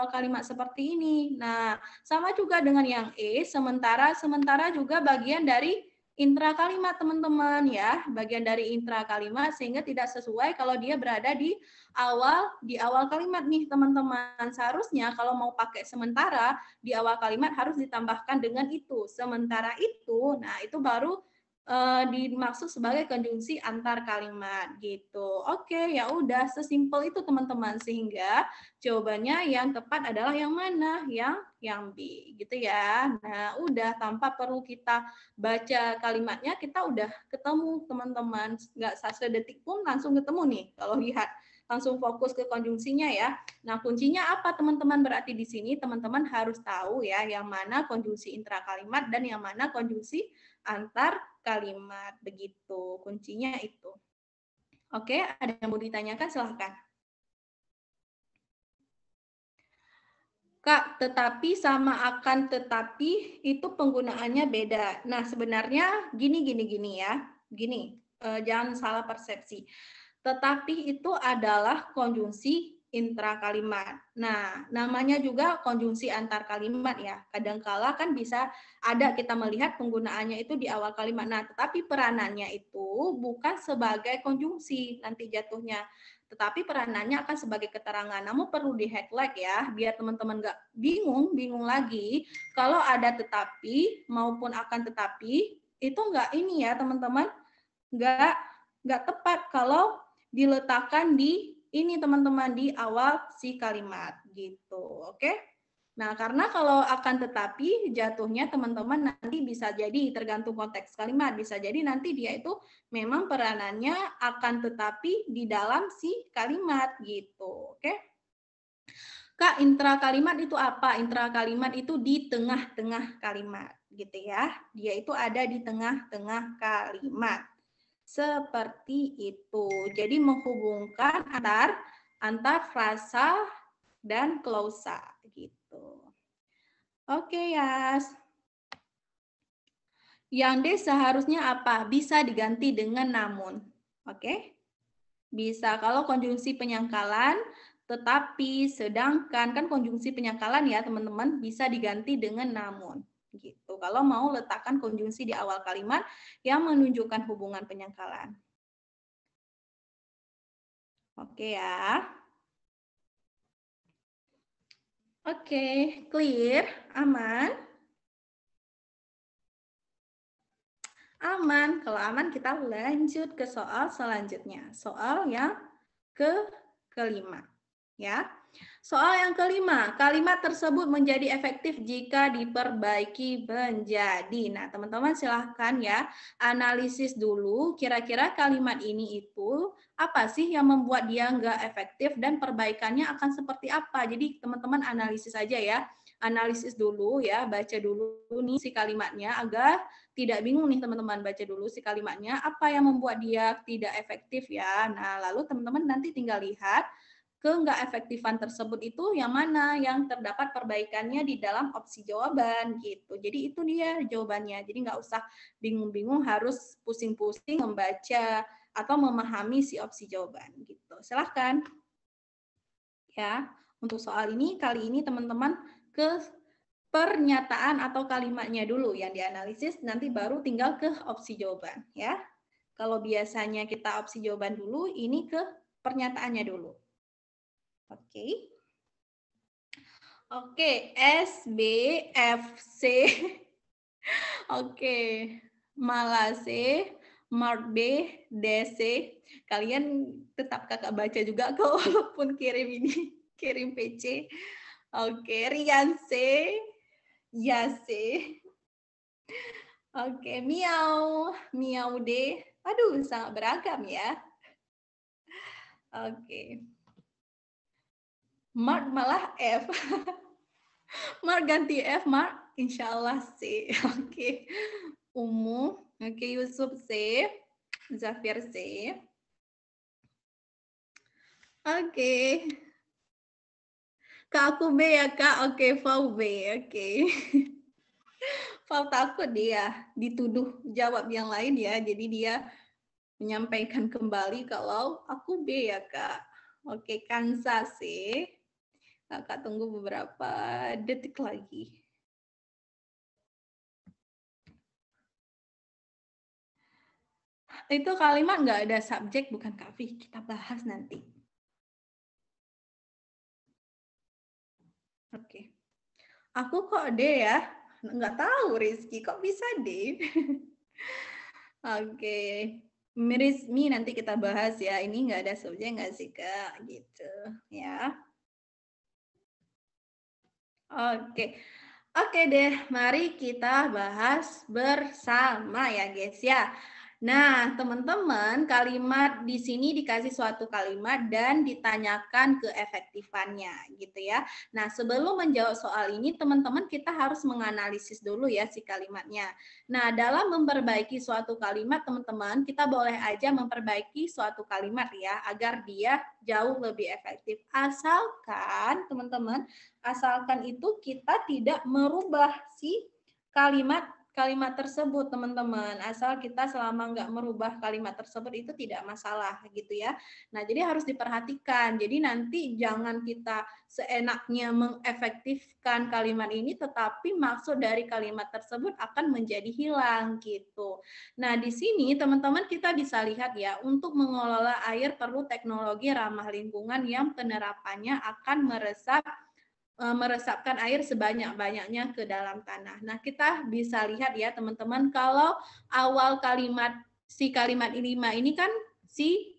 kalimat seperti ini. Nah, sama juga dengan yang E, sementara juga bagian dari intra kalimat teman-teman ya, bagian dari intra kalimat sehingga tidak sesuai kalau dia berada di awal kalimat nih teman-teman. Seharusnya kalau mau pakai sementara di awal kalimat harus ditambahkan dengan itu. Sementara itu, nah itu baru dimaksud sebagai konjungsi antar kalimat gitu. Oke, ya udah sesimpel itu teman-teman sehingga jawabannya yang tepat adalah yang mana? Yang B gitu ya. Nah, udah tanpa perlu kita baca kalimatnya kita udah ketemu teman-teman. Nggak sedetik pun langsung ketemu nih kalau lihat langsung fokus ke konjungsinya ya. Nah, kuncinya apa teman-teman? Berarti di sini teman-teman harus tahu ya yang mana konjungsi intra kalimat dan yang mana konjungsi antar kalimat. Begitu, kuncinya itu. Oke, ada yang mau ditanyakan? Silahkan. Kak, tetapi sama akan tetapi itu penggunaannya beda. Nah, sebenarnya gini ya. Gini, jangan salah persepsi. Tetapi itu adalah konjungsi intra kalimat. Nah, namanya juga konjungsi antar kalimat ya. Kadangkala kan bisa ada kita melihat penggunaannya itu di awal kalimat. Nah, tetapi peranannya itu bukan sebagai konjungsi nanti jatuhnya. Tetapi peranannya akan sebagai keterangan. Namun perlu di highlight ya, biar teman-teman nggak bingung lagi. Kalau ada tetapi maupun akan tetapi, itu nggak ini ya teman-teman, nggak tepat kalau diletakkan di ini teman-teman di awal si kalimat gitu. Oke? Nah, karena kalau akan tetapi jatuhnya teman-teman nanti bisa jadi tergantung konteks kalimat, bisa jadi nanti dia itu memang peranannya akan tetapi di dalam si kalimat gitu. Oke? Kak, intra kalimat itu apa? Intra kalimat itu di tengah-tengah kalimat gitu ya. Dia itu ada di tengah-tengah kalimat. Seperti itu. Jadi menghubungkan antar frasa dan klausa gitu. Oke, Yas. Yang D seharusnya apa? Bisa diganti dengan namun. Oke? Bisa kalau konjungsi penyangkalan, tetapi, sedangkan, kan konjungsi penyangkalan ya teman-teman, bisa diganti dengan namun. Gitu. Kalau mau letakkan konjungsi di awal kalimat yang menunjukkan hubungan penyangkalan. Oke ya. Oke, clear, aman? Aman. Kalau aman kita lanjut ke soal selanjutnya. Soal yang kelima. Ya. Soal yang kelima, kalimat tersebut menjadi efektif jika diperbaiki menjadi. Nah, teman-teman silahkan ya analisis dulu kira-kira kalimat ini itu apa sih yang membuat dia nggak efektif dan perbaikannya akan seperti apa. Jadi teman-teman analisis aja ya. Analisis dulu ya, baca dulu nih si kalimatnya agar tidak bingung nih teman-teman, baca dulu si kalimatnya apa yang membuat dia tidak efektif ya. Nah, lalu teman-teman nanti tinggal lihat ke nggak efektifan tersebut itu yang mana yang terdapat perbaikannya di dalam opsi jawaban gitu. Jadi itu dia jawabannya. Jadi nggak usah bingung-bingung harus pusing-pusing membaca atau memahami si opsi jawaban gitu. Silahkan. Ya, untuk soal ini kali ini teman-teman ke pernyataan atau kalimatnya dulu yang dianalisis, nanti baru tinggal ke opsi jawaban ya. Kalau biasanya kita opsi jawaban dulu, ini ke pernyataannya dulu. Oke. Oke, S, B, F, C. Oke, Malase, Mark B, DC. Kalian tetap kakak baca juga kok walaupun kirim ini, kirim PC. Oke, Rian C, Yase. Oke, Miau, Miau D. Aduh, sangat beragam ya. Oke. Mark malah F. Mark ganti F, Mark insya Allah C. Oke. Umu, oke, Yusuf C. Zafir C. Oke. Kak aku B ya Kak. Oke, Fau B. Oke. Fau takut dia dituduh jawab yang lain ya. Jadi dia menyampaikan kembali kalau aku B ya Kak. Oke, Kansa C. Kakak tunggu beberapa detik lagi. Itu kalimat nggak ada subjek bukan Kak Fi. Kita bahas nanti. Oke. Aku kok D ya? Nggak tahu Rizky, kok bisa D? Oke. Mirismi nanti kita bahas ya. Ini nggak ada subjek nggak sih Kak? Gitu ya. Oke. Oke deh, mari kita bahas bersama ya guys ya. Nah, teman-teman, kalimat di sini dikasih suatu kalimat dan ditanyakan keefektifannya gitu ya. Nah, sebelum menjawab soal ini, teman-teman kita harus menganalisis dulu ya si kalimatnya. Nah, dalam memperbaiki suatu kalimat, teman-teman, kita boleh aja memperbaiki suatu kalimat ya agar dia jauh lebih efektif. Asalkan itu kita tidak merubah si kalimat tersebut teman-teman. Asal kita selama nggak merubah kalimat tersebut itu tidak masalah gitu ya. Nah jadi harus diperhatikan. Jadi nanti jangan kita seenaknya mengefektifkan kalimat ini tetapi maksud dari kalimat tersebut akan menjadi hilang gitu. Nah di sini teman-teman kita bisa lihat ya, untuk mengelola air perlu teknologi ramah lingkungan yang penerapannya akan meresapkan air sebanyak-banyaknya ke dalam tanah. Nah, kita bisa lihat ya teman-teman, kalau awal si kalimat lima ini kan si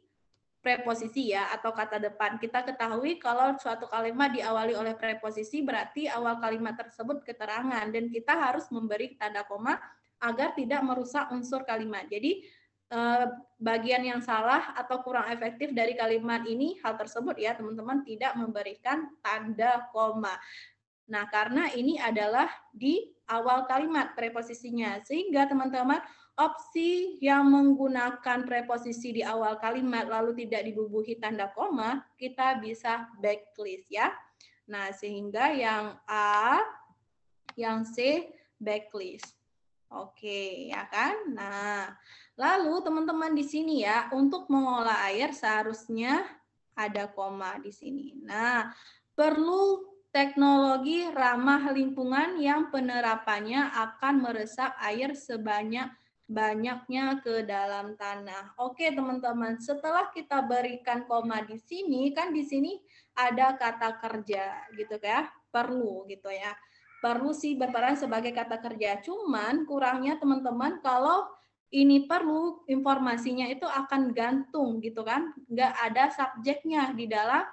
preposisi ya atau kata depan. Kita ketahui kalau suatu kalimat diawali oleh preposisi berarti awal kalimat tersebut keterangan dan kita harus memberi tanda koma agar tidak merusak unsur kalimat. Jadi bagian yang salah atau kurang efektif dari kalimat ini hal tersebut ya teman-teman, tidak memberikan tanda koma. Nah, karena ini adalah di awal kalimat preposisinya, sehingga teman-teman opsi yang menggunakan preposisi di awal kalimat lalu tidak dibubuhi tanda koma, kita bisa backlist ya. Nah, sehingga yang A, yang C backlist. Oke, ya kan? Nah, lalu teman-teman di sini ya, untuk mengolah air seharusnya ada koma di sini. Nah, perlu teknologi ramah lingkungan yang penerapannya akan meresap air sebanyak-banyaknya ke dalam tanah. Oke, teman-teman, setelah kita berikan koma di sini, kan di sini ada kata kerja gitu ya, perlu gitu ya. Perlu sih berperan sebagai kata kerja. Cuman kurangnya teman-teman kalau ini perlu informasinya itu akan gantung gitu kan. Nggak ada subjeknya di dalam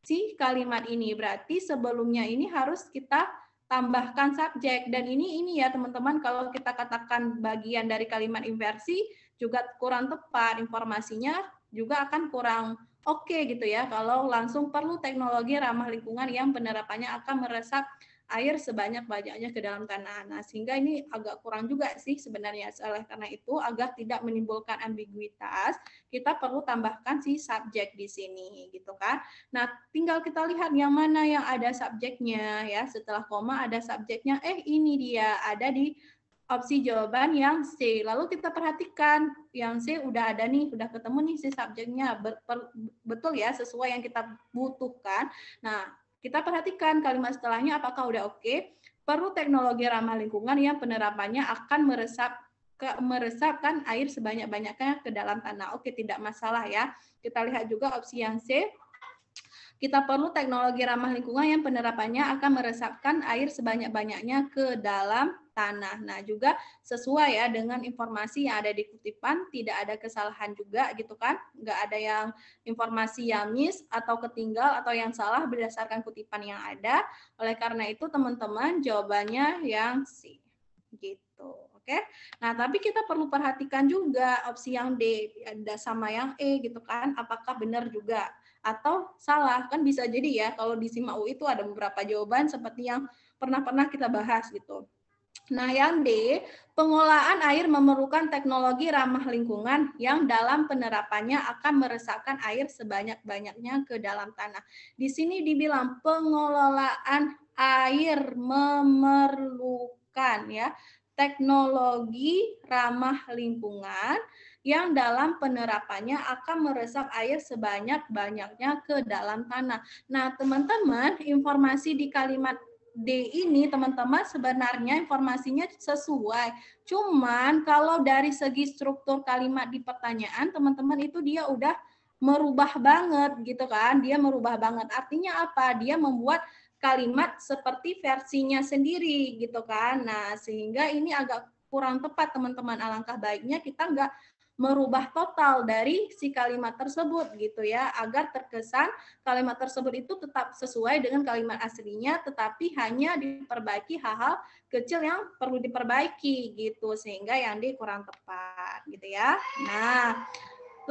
si kalimat ini. Berarti sebelumnya ini harus kita tambahkan subjek. Dan ini ya teman-teman, kalau kita katakan bagian dari kalimat inversi juga kurang tepat, informasinya juga akan kurang oke gitu ya. Kalau langsung perlu teknologi ramah lingkungan yang penerapannya akan meresap air sebanyak-banyaknya ke dalam tanah. Nah, sehingga ini agak kurang juga sih sebenarnya. Oleh karena itu, agar tidak menimbulkan ambiguitas, kita perlu tambahkan si subjek di sini, gitu kan. Nah, tinggal kita lihat yang mana yang ada subjeknya ya. Setelah koma ada subjeknya. Ini dia ada di opsi jawaban yang C. Lalu kita perhatikan yang C udah ada nih, udah ketemu nih si subjeknya, betul ya, sesuai yang kita butuhkan. Nah, kita perhatikan kalimat setelahnya apakah udah oke. Perlu teknologi ramah lingkungan yang penerapannya akan meresapkan air sebanyak-banyaknya ke dalam tanah. Oke, tidak masalah ya. Kita lihat juga opsi yang C. Kita perlu teknologi ramah lingkungan yang penerapannya akan meresapkan air sebanyak-banyaknya ke dalam tanah. Nah, juga sesuai ya dengan informasi yang ada di kutipan, tidak ada kesalahan juga gitu kan. Nggak ada yang informasi yang miss atau ketinggal atau yang salah berdasarkan kutipan yang ada. Oleh karena itu teman-teman jawabannya yang C. Gitu. Oke. Nah, tapi kita perlu perhatikan juga opsi yang D ada sama yang E gitu kan. Apakah benar juga? Atau salah, kan bisa jadi ya kalau di SIMA UI itu ada beberapa jawaban seperti yang pernah kita bahas gitu. Nah, yang D, pengolahan air memerlukan teknologi ramah lingkungan yang dalam penerapannya akan meresapkan air sebanyak-banyaknya ke dalam tanah. Di sini dibilang pengelolaan air memerlukan ya teknologi ramah lingkungan yang dalam penerapannya akan meresap air sebanyak-banyaknya ke dalam tanah. Nah, teman-teman, informasi di kalimat D ini teman-teman sebenarnya informasinya sesuai. Cuman kalau dari segi struktur kalimat di pertanyaan, teman-teman itu dia udah merubah banget gitu kan. Dia merubah banget. Artinya apa? Dia membuat kalimat seperti versinya sendiri gitu kan. Nah, sehingga ini agak kurang tepat teman-teman. Alangkah baiknya kita nggak merubah total dari si kalimat tersebut gitu ya, agar terkesan kalimat tersebut itu tetap sesuai dengan kalimat aslinya, tetapi hanya diperbaiki hal-hal kecil yang perlu diperbaiki gitu, sehingga yang D kurang tepat gitu ya. Nah,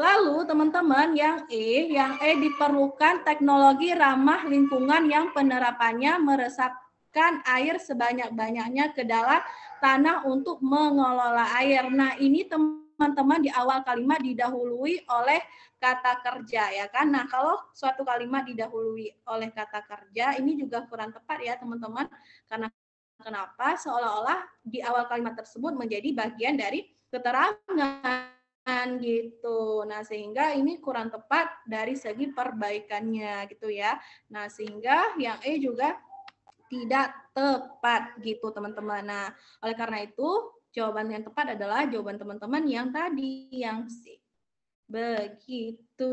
lalu teman-teman yang E diperlukan teknologi ramah lingkungan yang penerapannya meresapkan air sebanyak-banyaknya ke dalam tanah untuk mengelola air. Nah, ini teman-teman di awal kalimat didahului oleh kata kerja ya kan. Nah, kalau suatu kalimat didahului oleh kata kerja ini juga kurang tepat ya teman-teman. Karena kenapa? Seolah-olah di awal kalimat tersebut menjadi bagian dari keterangan gitu. Nah, sehingga ini kurang tepat dari segi perbaikannya gitu ya. Nah, sehingga yang E juga tidak tepat gitu teman-teman. Nah, oleh karena itu jawaban yang tepat adalah jawaban teman-teman yang tadi, yang C. Begitu.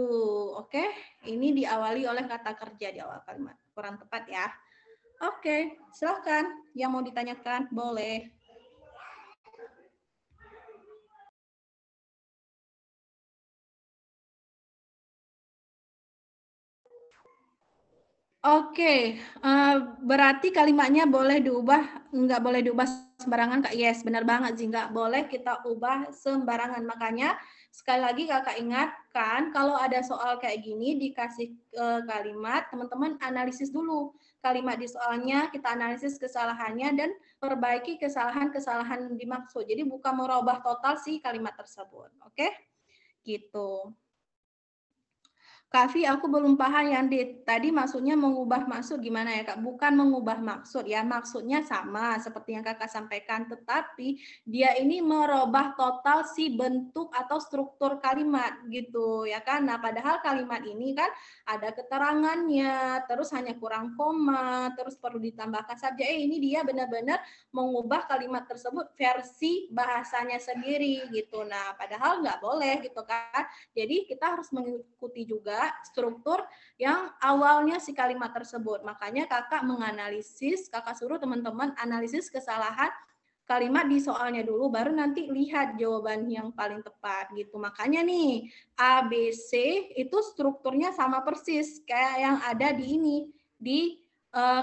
Oke, ini diawali oleh kata kerja di awal kalimat. Kurang tepat ya. Oke, silahkan. Yang mau ditanyakan, boleh. Oke, berarti kalimatnya boleh diubah, nggak boleh diubah sembarangan Kak. Yes, benar banget sih, nggak boleh kita ubah sembarangan. Makanya sekali lagi Kakak ingatkan, kalau ada soal kayak gini dikasih kalimat, teman-teman analisis dulu kalimat di soalnya, kita analisis kesalahannya dan perbaiki kesalahan-kesalahan dimaksud. Jadi bukan merubah total si kalimat tersebut. Oke? Gitu. Kavi, aku belum paham yang tadi maksudnya mengubah maksud gimana ya Kak? Bukan mengubah maksud ya, maksudnya sama seperti yang Kakak sampaikan, tetapi dia ini merubah total si bentuk atau struktur kalimat gitu ya kan. Nah, padahal kalimat ini kan ada keterangannya, terus hanya kurang koma, terus perlu ditambahkan subjek. Ini dia benar-benar mengubah kalimat tersebut versi bahasanya sendiri gitu. Nah, padahal nggak boleh gitu kan. Jadi kita harus mengikuti juga struktur yang awalnya si kalimat tersebut. Makanya kakak menganalisis, kakak suruh teman-teman analisis kesalahan kalimat di soalnya dulu, baru nanti lihat jawaban yang paling tepat gitu. Makanya nih A, B, C itu strukturnya sama persis kayak yang ada di ini, di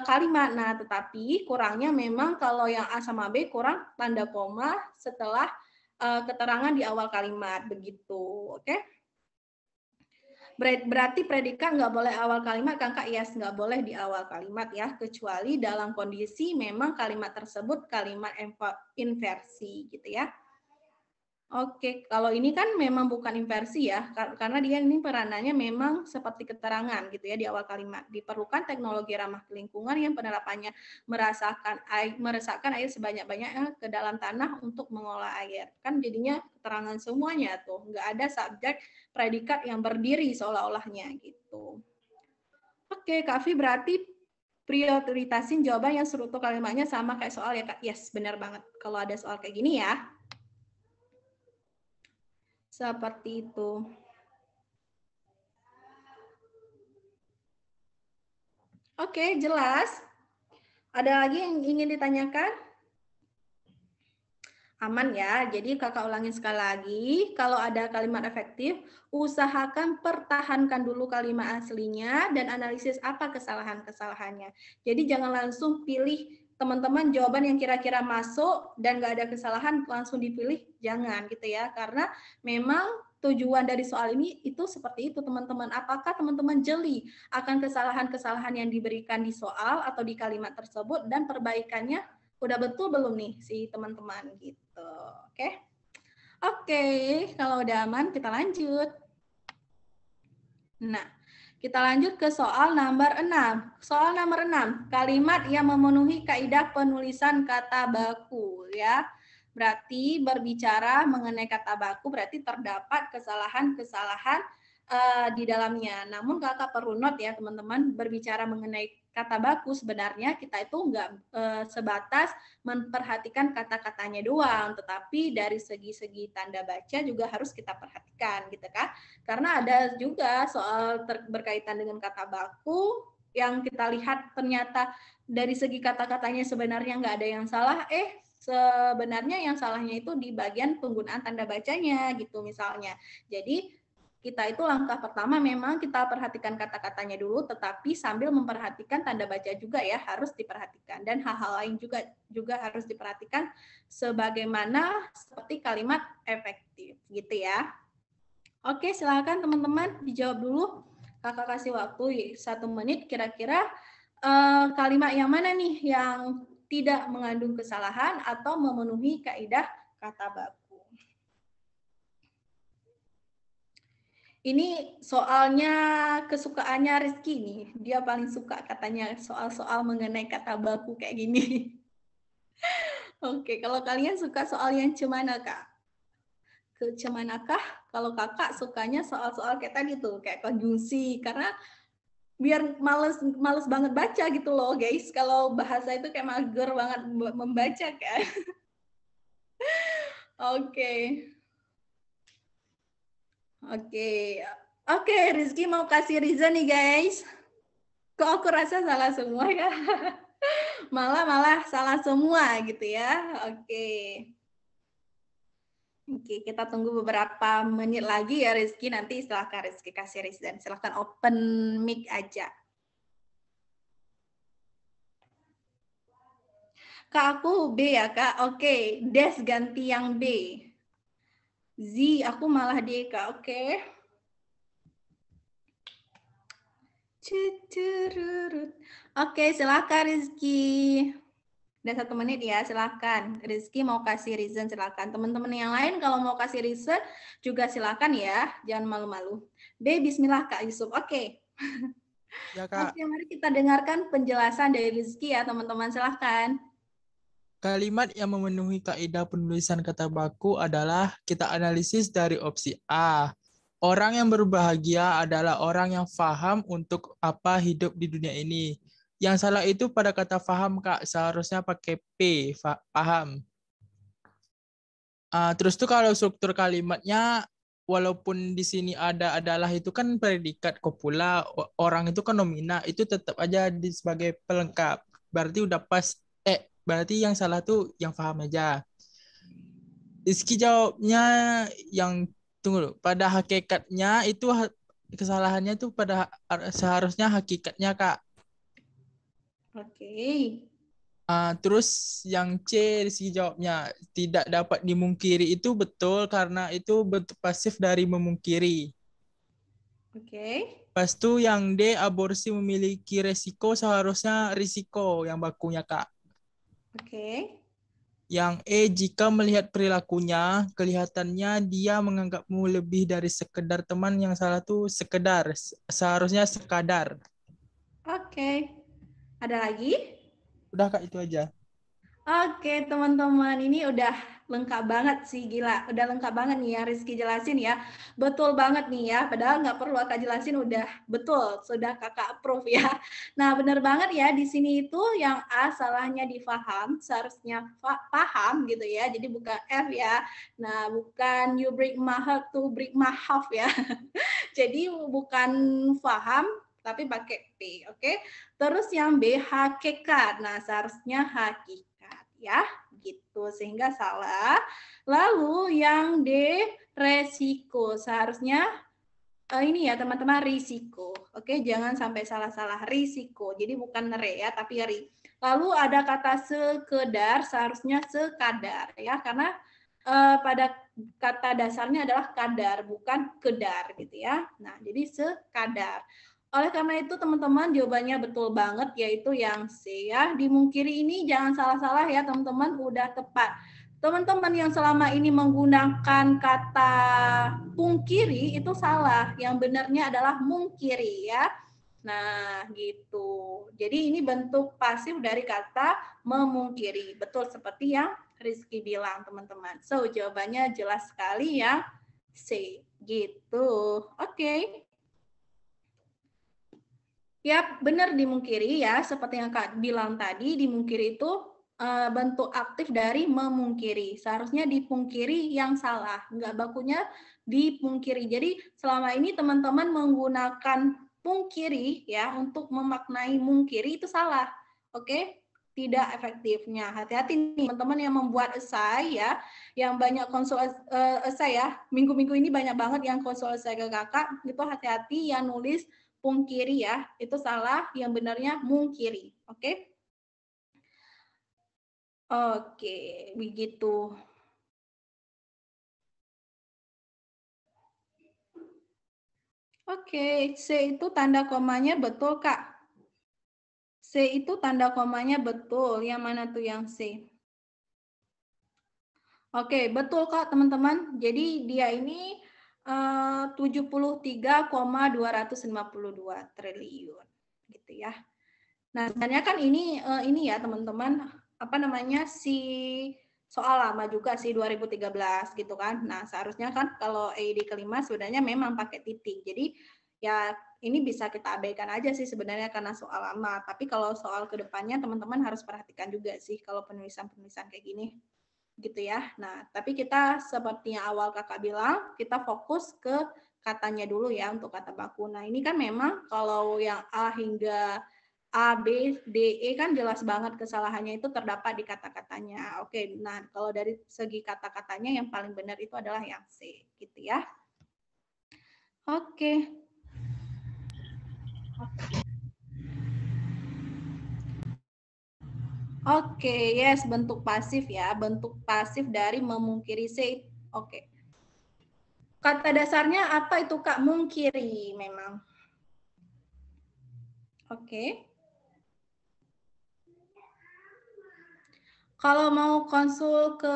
kalimat. Nah, tetapi kurangnya memang kalau yang A sama B kurang tanda koma setelah keterangan di awal kalimat begitu. Oke? Berarti predikat nggak boleh awal kalimat kan Kak? Yes, nggak boleh di awal kalimat ya, kecuali dalam kondisi memang kalimat tersebut kalimat inversi gitu ya. Oke, kalau ini kan memang bukan inversi ya, karena dia ini peranannya memang seperti keterangan gitu ya di awal kalimat. Diperlukan teknologi ramah lingkungan yang penerapannya meresapkan air sebanyak-banyaknya ke dalam tanah untuk mengolah air. Kan jadinya keterangan semuanya tuh, nggak ada subjek predikat yang berdiri seolah-olahnya gitu. Oke, Kak Vi berarti prioritasin jawaban yang struktur kalimatnya sama kayak soal ya Kak. Yes, benar banget. Kalau ada soal kayak gini ya. Seperti itu. Oke, jelas. Ada lagi yang ingin ditanyakan? Aman ya, jadi kakak ulangin sekali lagi, kalau ada kalimat efektif, usahakan pertahankan dulu kalimat aslinya dan analisis apa kesalahan-kesalahannya. Jadi jangan langsung pilih teman-teman jawaban yang kira-kira masuk dan nggak ada kesalahan langsung dipilih, jangan gitu ya, karena memang tujuan dari soal ini itu seperti itu teman-teman. Apakah teman-teman jeli akan kesalahan-kesalahan yang diberikan di soal atau di kalimat tersebut dan perbaikannya udah betul belum nih si teman-teman gitu. Oke. Oke, kalau udah aman kita lanjut. Nah, kita lanjut ke soal nomor 6. Soal nomor 6, kalimat yang memenuhi kaidah penulisan kata baku ya. Berarti berbicara mengenai kata baku berarti terdapat kesalahan-kesalahan di dalamnya. Namun kakak perlu note ya teman-teman, berbicara mengenai kata baku sebenarnya kita itu enggak sebatas memperhatikan kata-katanya doang, tetapi dari segi-segi tanda baca juga harus kita perhatikan gitu kan. Karena ada juga soal berkaitan dengan kata baku yang kita lihat ternyata dari segi kata-katanya sebenarnya nggak ada yang salah, sebenarnya yang salahnya itu di bagian penggunaan tanda bacanya gitu misalnya. Jadi kita itu langkah pertama memang kita perhatikan kata-katanya dulu, tetapi sambil memperhatikan tanda baca juga ya harus diperhatikan, dan hal-hal lain juga harus diperhatikan sebagaimana seperti kalimat efektif gitu ya. Oke, silakan teman-teman dijawab dulu. Kakak kasih waktu 1 menit kira-kira kalimat yang mana nih yang tidak mengandung kesalahan atau memenuhi kaidah kata baku. Ini soalnya kesukaannya Rizky nih. Dia paling suka katanya soal-soal mengenai kata baku kayak gini. Oke, kalau kalian suka soal yang cemana, Kak? Kemanakah? Kalau kakak sukanya soal-soal kayak tadi tuh, kayak konjungsi, karena biar males banget baca gitu loh guys. Kalau bahasa itu kayak mager banget membaca kan. Oke. Oke, Rizky mau kasih reason nih guys. Kok aku rasa salah semua ya? Malah salah semua gitu ya. Oke. Oke, kita tunggu beberapa menit lagi ya Rizky. Nanti silahkan Rizky kasih reason. Silahkan open mic aja. Kak, aku B ya, Kak. Oke, Des ganti yang B. Z, aku malah D, Kak. Oke. Oke, silakan Rizky. Udah 1 menit ya, silakan. Rizky mau kasih reason, silakan. Teman-teman yang lain kalau mau kasih reason juga silakan ya, jangan malu-malu. B, Bismillah Kak Yusuf. Oke. Ya, Kak. Oke, mari kita dengarkan penjelasan dari Rizky ya, teman-teman. Silakan. Kalimat yang memenuhi kaidah penulisan kata baku adalah kita analisis dari opsi A. Orang yang berbahagia adalah orang yang paham untuk apa hidup di dunia ini. Yang salah itu pada kata paham, Kak. Seharusnya pakai P, paham. Terus tuh kalau struktur kalimatnya, walaupun di sini ada adalah itu kan predikat copula, orang itu kan nomina, itu tetap aja sebagai pelengkap. Berarti udah pas. Berarti yang salah tuh yang paham aja. Rizky jawabnya yang tunggu dulu. Pada hakikatnya itu kesalahannya tuh pada seharusnya hakikatnya Kak. Oke. Terus yang C Rizky jawabnya tidak dapat dimungkiri itu betul karena itu bentuk pasif dari memungkiri. Oke. Pas itu yang D aborsi memiliki resiko seharusnya risiko yang bakunya Kak. Oke. Yang E, jika melihat perilakunya, kelihatannya dia menganggapmu lebih dari sekedar teman. Yang salah tuh sekedar. Seharusnya sekadar. Oke. Ada lagi? Udah Kak, itu aja. Oke, teman-teman, ini udah lengkap banget sih, gila. Udah lengkap banget nih ya Rizky jelasin ya. Betul banget nih ya, padahal nggak perlu Kakak jelasin, udah betul, sudah Kakak approve ya. Nah, bener banget ya, di sini itu yang A salahnya difaham, seharusnya paham gitu ya, jadi bukan F ya. Nah, bukan you break my heart to break my half ya. Jadi bukan faham, tapi pakai P, oke? Terus yang B, hakikat. Nah, seharusnya hakikat ya, gitu. Sehingga salah. Lalu yang D, resiko. Seharusnya ini ya teman-teman, risiko. Oke, jangan sampai salah-salah, risiko. Jadi bukan re ya, tapi ri. Lalu ada kata sekedar, seharusnya sekadar ya, karena pada kata dasarnya adalah kadar, bukan kedar gitu ya. Nah, jadi sekadar. Oleh karena itu teman-teman jawabannya betul banget, yaitu yang C ya. Dimungkiri ini jangan salah-salah ya teman-teman, udah tepat. Teman-teman yang selama ini menggunakan kata pungkiri itu salah. Yang benarnya adalah mungkiri ya. Nah, gitu. Jadi ini bentuk pasif dari kata memungkiri. Betul seperti yang Rizky bilang, teman-teman. So, jawabannya jelas sekali ya. C. Gitu. Oke. Ya, benar dimungkiri ya. Seperti yang Kak bilang tadi, dimungkiri itu bentuk aktif dari memungkiri. Seharusnya dipungkiri yang salah. Enggak bakunya dipungkiri. Jadi selama ini teman-teman menggunakan pungkiri ya untuk memaknai mungkiri itu salah. Oke? Tidak efektifnya. Hati-hati nih teman-teman yang membuat esai ya, yang banyak konsul esai ya. Minggu-minggu ini banyak banget yang konsul esai ke Kakak. Itu hati-hati yang nulis pungkiri ya, itu salah, yang benarnya mungkiri. Oke? Oke, begitu. Oke, C itu tanda komanya betul, Kak. C itu tanda komanya betul. Yang mana tuh yang C? Oke, betul Kak, teman-teman. Jadi dia ini 73,252 triliun gitu ya. Nah, sebenarnya kan ini ya teman-teman, apa namanya si soal lama juga sih 2013 gitu kan. Nah, seharusnya kan kalau EID kelima sebenarnya memang pakai titik. Jadi ya ini bisa kita abaikan aja sih sebenarnya karena soal lama. Tapi kalau soal kedepannya teman-teman harus perhatikan juga sih kalau penulisan-penulisan kayak gini gitu ya. Nah, tapi kita seperti yang awal Kakak bilang, kita fokus ke katanya dulu ya untuk kata baku. Nah, ini kan memang kalau yang A hingga A, B, D, E kan jelas banget kesalahannya itu terdapat di kata-katanya. Oke, nah kalau dari segi kata-katanya yang paling benar itu adalah yang C, gitu ya. Oke. Oke, yes, bentuk pasif ya. Bentuk pasif dari memungkiri C. Oke. Kata dasarnya apa itu Kak? Mungkiri memang. Oke. Kalau mau konsul ke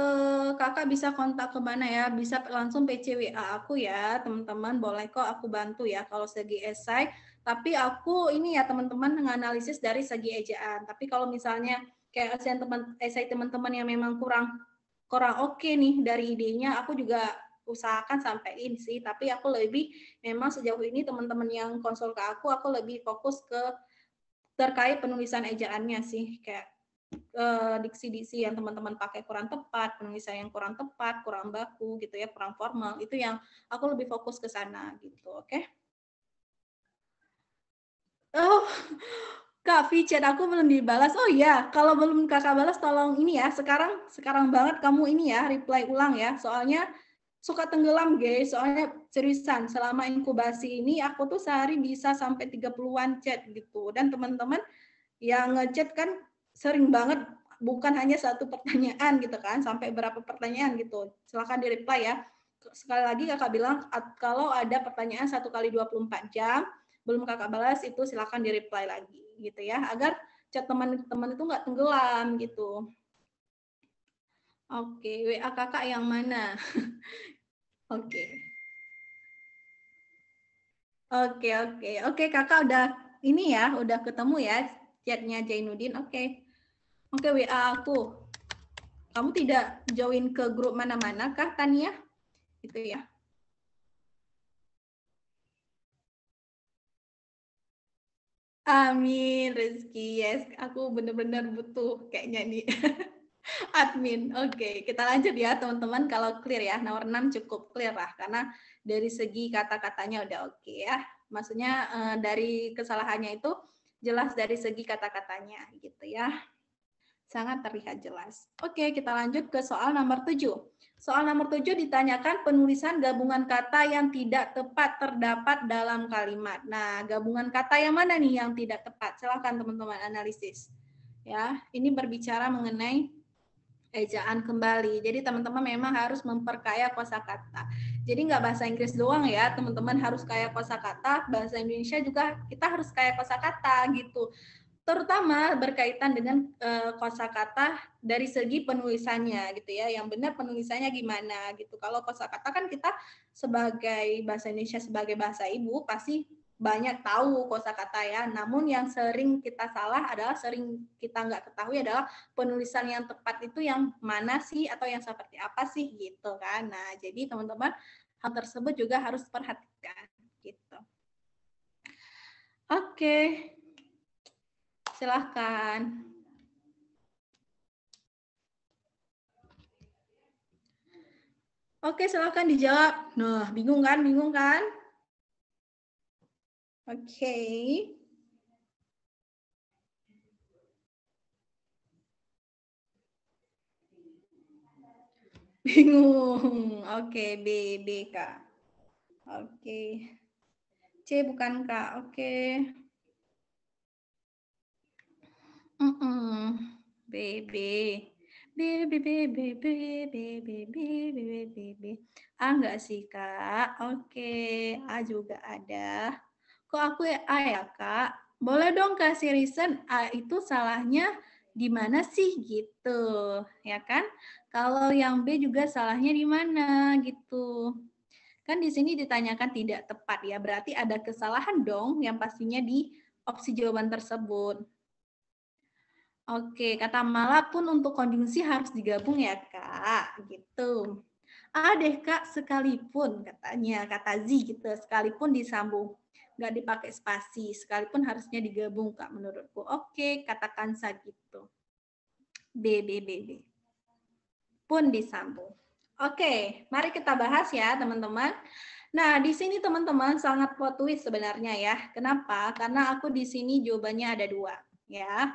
Kakak bisa kontak ke mana ya? Bisa langsung PC WA aku ya, teman-teman. Boleh kok aku bantu ya kalau segi esai. Tapi aku ini ya teman-teman menganalisis dari segi ejaan. Tapi kalau misalnya kayak esai teman-teman yang memang kurang oke nih dari idenya, aku juga usahakan sampein sih. Tapi aku lebih memang sejauh ini teman-teman yang konsul ke aku lebih fokus ke terkait penulisan ejaannya sih, kayak diksi-diksi yang teman-teman pakai kurang tepat, penulisan yang kurang tepat, kurang baku gitu ya, kurang formal, itu yang aku lebih fokus ke sana gitu, oke? Oh, Kak, chat aku belum dibalas. Oh iya, kalau belum Kakak balas tolong ini ya, sekarang banget kamu ini ya, reply ulang ya. Soalnya suka tenggelam, guys. Soalnya seriusan, selama inkubasi ini aku tuh sehari bisa sampai 30-an chat gitu. Dan teman-teman yang ngechat kan sering banget, bukan hanya satu pertanyaan gitu kan, sampai berapa pertanyaan gitu. Silakan di reply ya. Sekali lagi Kakak bilang kalau ada pertanyaan 1 kali 24 jam belum Kakak balas itu silakan di reply lagi gitu ya, agar chat teman-teman itu nggak tenggelam gitu. Oke, WA kakak yang mana? Oke. Oke, kakak udah ini ya, udah ketemu ya chatnya Jainuddin. Oke, WA aku. Kamu tidak join ke grup mana-mana kah, Tania? Gitu ya. Amin, rezeki. Yes, aku bener-bener butuh kayaknya nih. Admin. Oke, kita lanjut ya teman-teman. Kalau clear ya, nomor 6 cukup clear lah. Karena dari segi kata-katanya udah oke ya. Maksudnya dari kesalahannya itu jelas dari segi kata-katanya gitu ya. Sangat terlihat jelas. Oke, kita lanjut ke soal nomor 7. Soal nomor 7 ditanyakan penulisan gabungan kata yang tidak tepat terdapat dalam kalimat. Nah, gabungan kata yang mana nih yang tidak tepat? Silakan teman-teman analisis. Ya, ini berbicara mengenai ejaan kembali. Jadi teman-teman memang harus memperkaya kosakata. Jadi nggak bahasa Inggris doang ya, teman-teman harus kaya kosakata, bahasa Indonesia juga kita harus kaya kosakata gitu. Terutama berkaitan dengan kosakata dari segi penulisannya gitu ya. Yang benar penulisannya gimana gitu. Kalau kosakata kan kita sebagai bahasa Indonesia sebagai bahasa ibu pasti banyak tahu kosakata ya. Namun yang sering kita salah adalah sering kita nggak ketahui adalah penulisan yang tepat itu yang mana sih atau yang seperti apa sih gitu kan. Nah, jadi teman-teman hal tersebut juga harus perhatikan gitu. Oke. Silahkan. Oke, silahkan dijawab. Nah, bingung kan? Bingung kan? Oke. Bingung. Oke, B, B, Kak. Oke. C bukan Kak. Oke. B, B. B, B, B, B, B, B, B, B, B, B, B. A enggak sih, Kak? Oke. A juga ada. Kok aku A ya, Kak? Boleh dong kasih reason A itu salahnya di mana sih gitu, ya kan? Kalau yang B juga salahnya di mana gitu. Kan di sini ditanyakan tidak tepat ya, berarti ada kesalahan dong yang pastinya di opsi jawaban tersebut. Oke, kata malah pun untuk konjungsi harus digabung ya, Kak. Gitu. Deh, Kak, sekalipun katanya, kata Z gitu, sekalipun disambung. Nggak dipakai spasi, sekalipun harusnya digabung, Kak, menurutku. Oke, katakan segitu. B, B, B, B. Pun disambung. Oke, mari kita bahas ya, teman-teman. Nah, di sini teman-teman sangat plot twist sebenarnya ya. Kenapa? Karena aku di sini jawabannya ada dua, ya.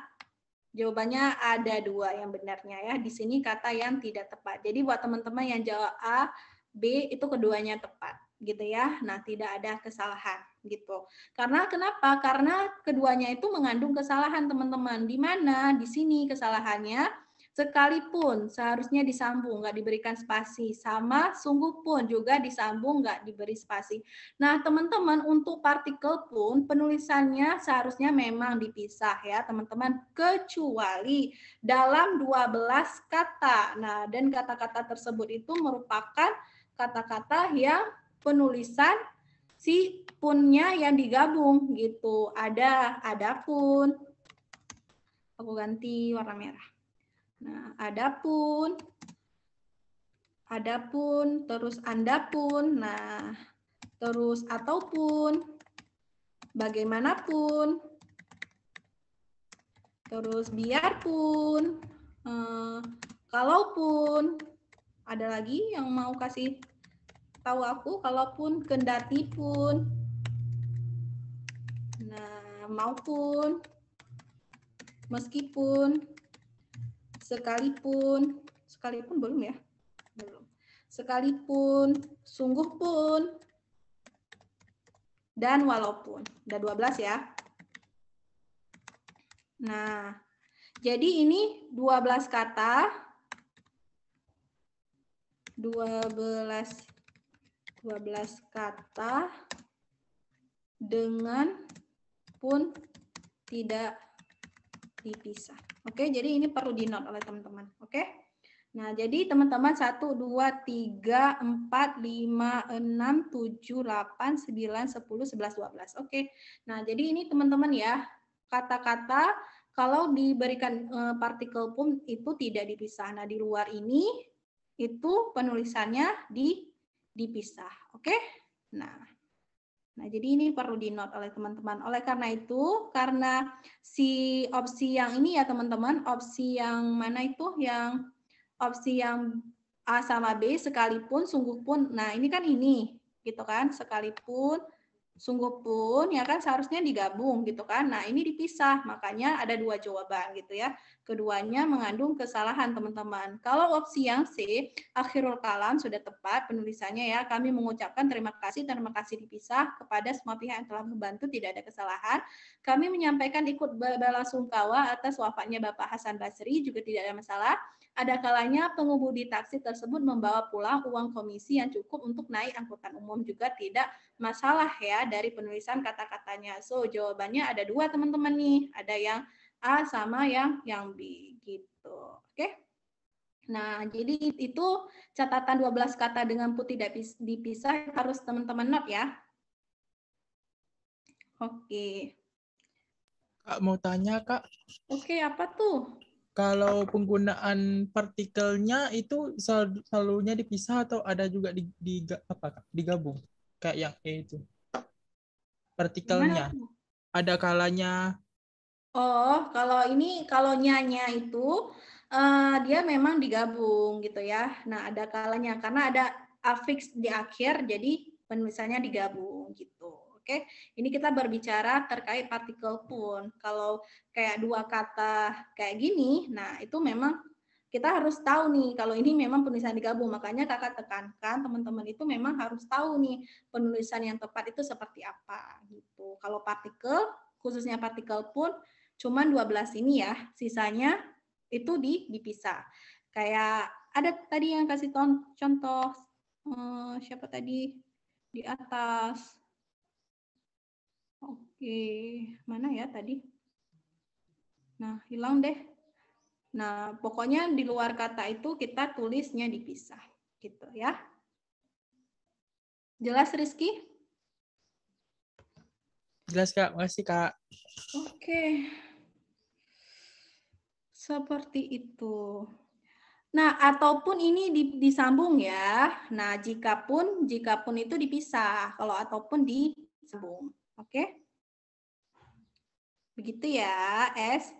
Jawabannya ada dua yang benarnya ya. Di sini kata yang tidak tepat. Jadi buat teman-teman yang jawab A, B itu keduanya tepat gitu ya. Nah, tidak ada kesalahan gitu. Karena kenapa? Karena keduanya itu mengandung kesalahan teman-teman. Di mana? Di sini kesalahannya sekalipun seharusnya disambung, nggak diberikan spasi. Sama sungguh pun juga disambung, nggak diberi spasi. Nah, teman-teman, untuk partikel pun penulisannya seharusnya memang dipisah ya, teman-teman, kecuali dalam 12 kata. Nah, dan kata-kata tersebut itu merupakan kata-kata yang penulisan si punnya yang digabung gitu. Adapun. Aku ganti warna merah. Nah, adapun, terus andapun, nah, terus ataupun, bagaimanapun, terus biarpun, kalaupun, ada lagi yang mau kasih tahu aku, kalaupun, kendati pun, nah, maupun, meskipun, sekalipun belum ya? Belum. Sekalipun, sungguh pun, dan walaupun. Udah 12 ya. Nah, jadi ini 12 kata. 12 kata dengan pun tidak dipisah. Oke, jadi ini perlu di-note oleh teman-teman. Oke. Nah, jadi teman-teman 1, 2, 3, 4, 5, 6, 7, 8, 9, 10, 11, 12. Oke. Nah, jadi ini teman-teman ya, kata-kata kalau diberikan partikel pun itu tidak dipisah. Nah, di luar ini itu penulisannya dipisah. Oke? Nah, jadi ini perlu di-note oleh teman-teman. Oleh karena itu, karena si opsi yang ini ya teman-teman, opsi yang mana itu yang opsi yang A sama B sekalipun sungguh pun, nah ini kan ini gitu kan, sekalipun sungguh pun ya kan seharusnya digabung gitu kan. Nah, ini dipisah, makanya ada 2 jawaban gitu ya. Keduanya mengandung kesalahan teman-teman. Kalau opsi yang C, akhirul kalam sudah tepat penulisannya ya. Kami mengucapkan terima kasih dipisah kepada semua pihak yang telah membantu, tidak ada kesalahan. Kami menyampaikan ikut belasungkawa atas wafatnya Bapak Hasan Basri, juga tidak ada masalah. Ada kalanya pengemudi taksi tersebut membawa pulang uang komisi yang cukup untuk naik angkutan umum, juga tidak masalah ya dari penulisan kata-katanya. So, jawabannya ada 2 teman-teman nih. Ada yang A sama yang B gitu. Oke. Nah, jadi itu catatan 12 kata dengan putih dipisah harus teman-teman note ya. Oke. Kak mau tanya Kak, Oke, apa tuh? kalau penggunaan partikelnya itu selalunya dipisah atau ada juga apa Kak, digabung? Kayak yang E itu. Gimana Partikelnya tuh? ada kalanya. Oh, kalau ini kalau nyanya itu dia memang digabung gitu ya. Nah, ada kalanya karena ada afiks di akhir, jadi penulisannya digabung gitu. Oke, ini kita berbicara terkait partikel pun. Kalau kayak 2 kata kayak gini, nah itu memang kita harus tahu nih kalau ini memang penulisan digabung. Makanya kakak tekankan teman-teman itu memang harus tahu nih penulisan yang tepat itu seperti apa gitu. Kalau partikel, khususnya partikel pun cuman 12 ini ya, sisanya itu dipisah. Kayak ada tadi yang kasih contoh siapa tadi di atas. Oke, mana ya tadi? Nah, hilang deh. Nah, pokoknya di luar kata itu kita tulisnya dipisah. Gitu ya. Jelas Rizky? Jelas Kak, makasih Kak. Oke. Seperti itu. Nah, ataupun ini disambung ya. Nah, jikapun itu dipisah. Kalau ataupun disambung. Oke? Begitu ya, S.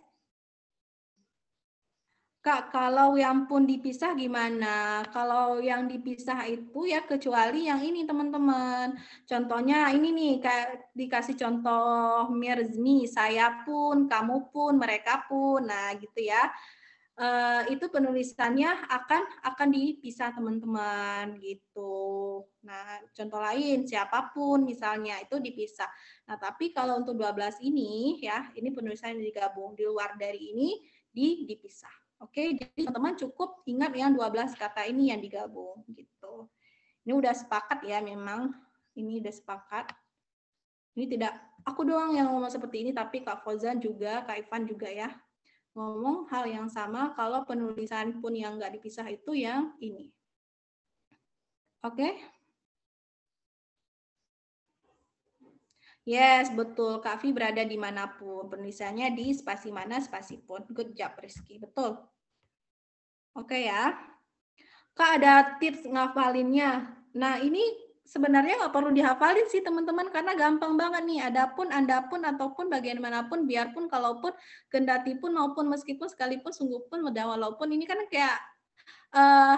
Kak, kalau yang pun dipisah gimana? Kalau yang dipisah itu ya kecuali yang ini teman-teman. Contohnya ini nih, kayak dikasih contoh mirzmi, saya pun, kamu pun, mereka pun. Nah, gitu ya. Itu penulisannya akan dipisah teman-teman gitu. Nah, contoh lain siapapun misalnya itu dipisah. Nah, tapi kalau untuk 12 ini ya, ini penulisannya digabung. Di luar dari ini dipisah. Oke, jadi teman-teman cukup ingat yang 12 kata ini yang digabung gitu. Ini udah sepakat ya memang. Ini udah sepakat. Ini tidak aku doang yang ngomong seperti ini, tapi Kak Fauzan juga, Kak Ivan juga ya ngomong hal yang sama kalau penulisan pun yang nggak dipisah itu yang ini. Oke? Yes, betul. Kak Vi berada dimanapun. Penulisannya di spasi mana, spasi pun. Good job, Rizky. Betul. Oke ya. Kak, ada tips ngafalinnya. Nah, ini sebenarnya nggak perlu dihafalin sih, teman-teman, karena gampang banget nih. Adapun, andapun, ataupun, bagaimanapun, biarpun, kalaupun, kendati pun, maupun, meskipun, sekalipun, sungguh pun, walaupun, ini kan kayak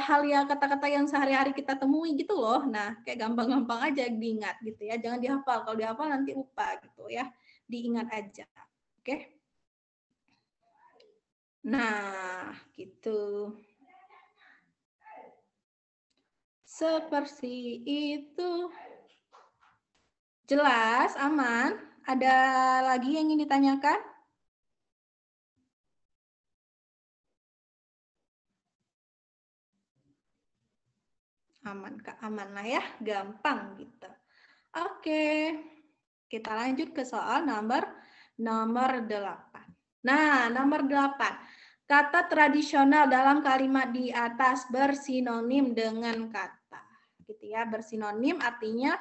hal yang kata-kata yang sehari-hari kita temui gitu loh. Nah, kayak gampang-gampang aja diingat gitu ya. Jangan dihafal. Kalau dihafal nanti lupa gitu ya. Diingat aja. Oke? Nah, gitu. Seperti itu. Jelas, aman? Ada lagi yang ingin ditanyakan? Aman, Kak. Aman lah ya. Gampang gitu. Oke. Kita lanjut ke soal nomor 8. Nah, nomor 8. Kata tradisional dalam kalimat di atas bersinonim dengan kata, gitu ya. Bersinonim artinya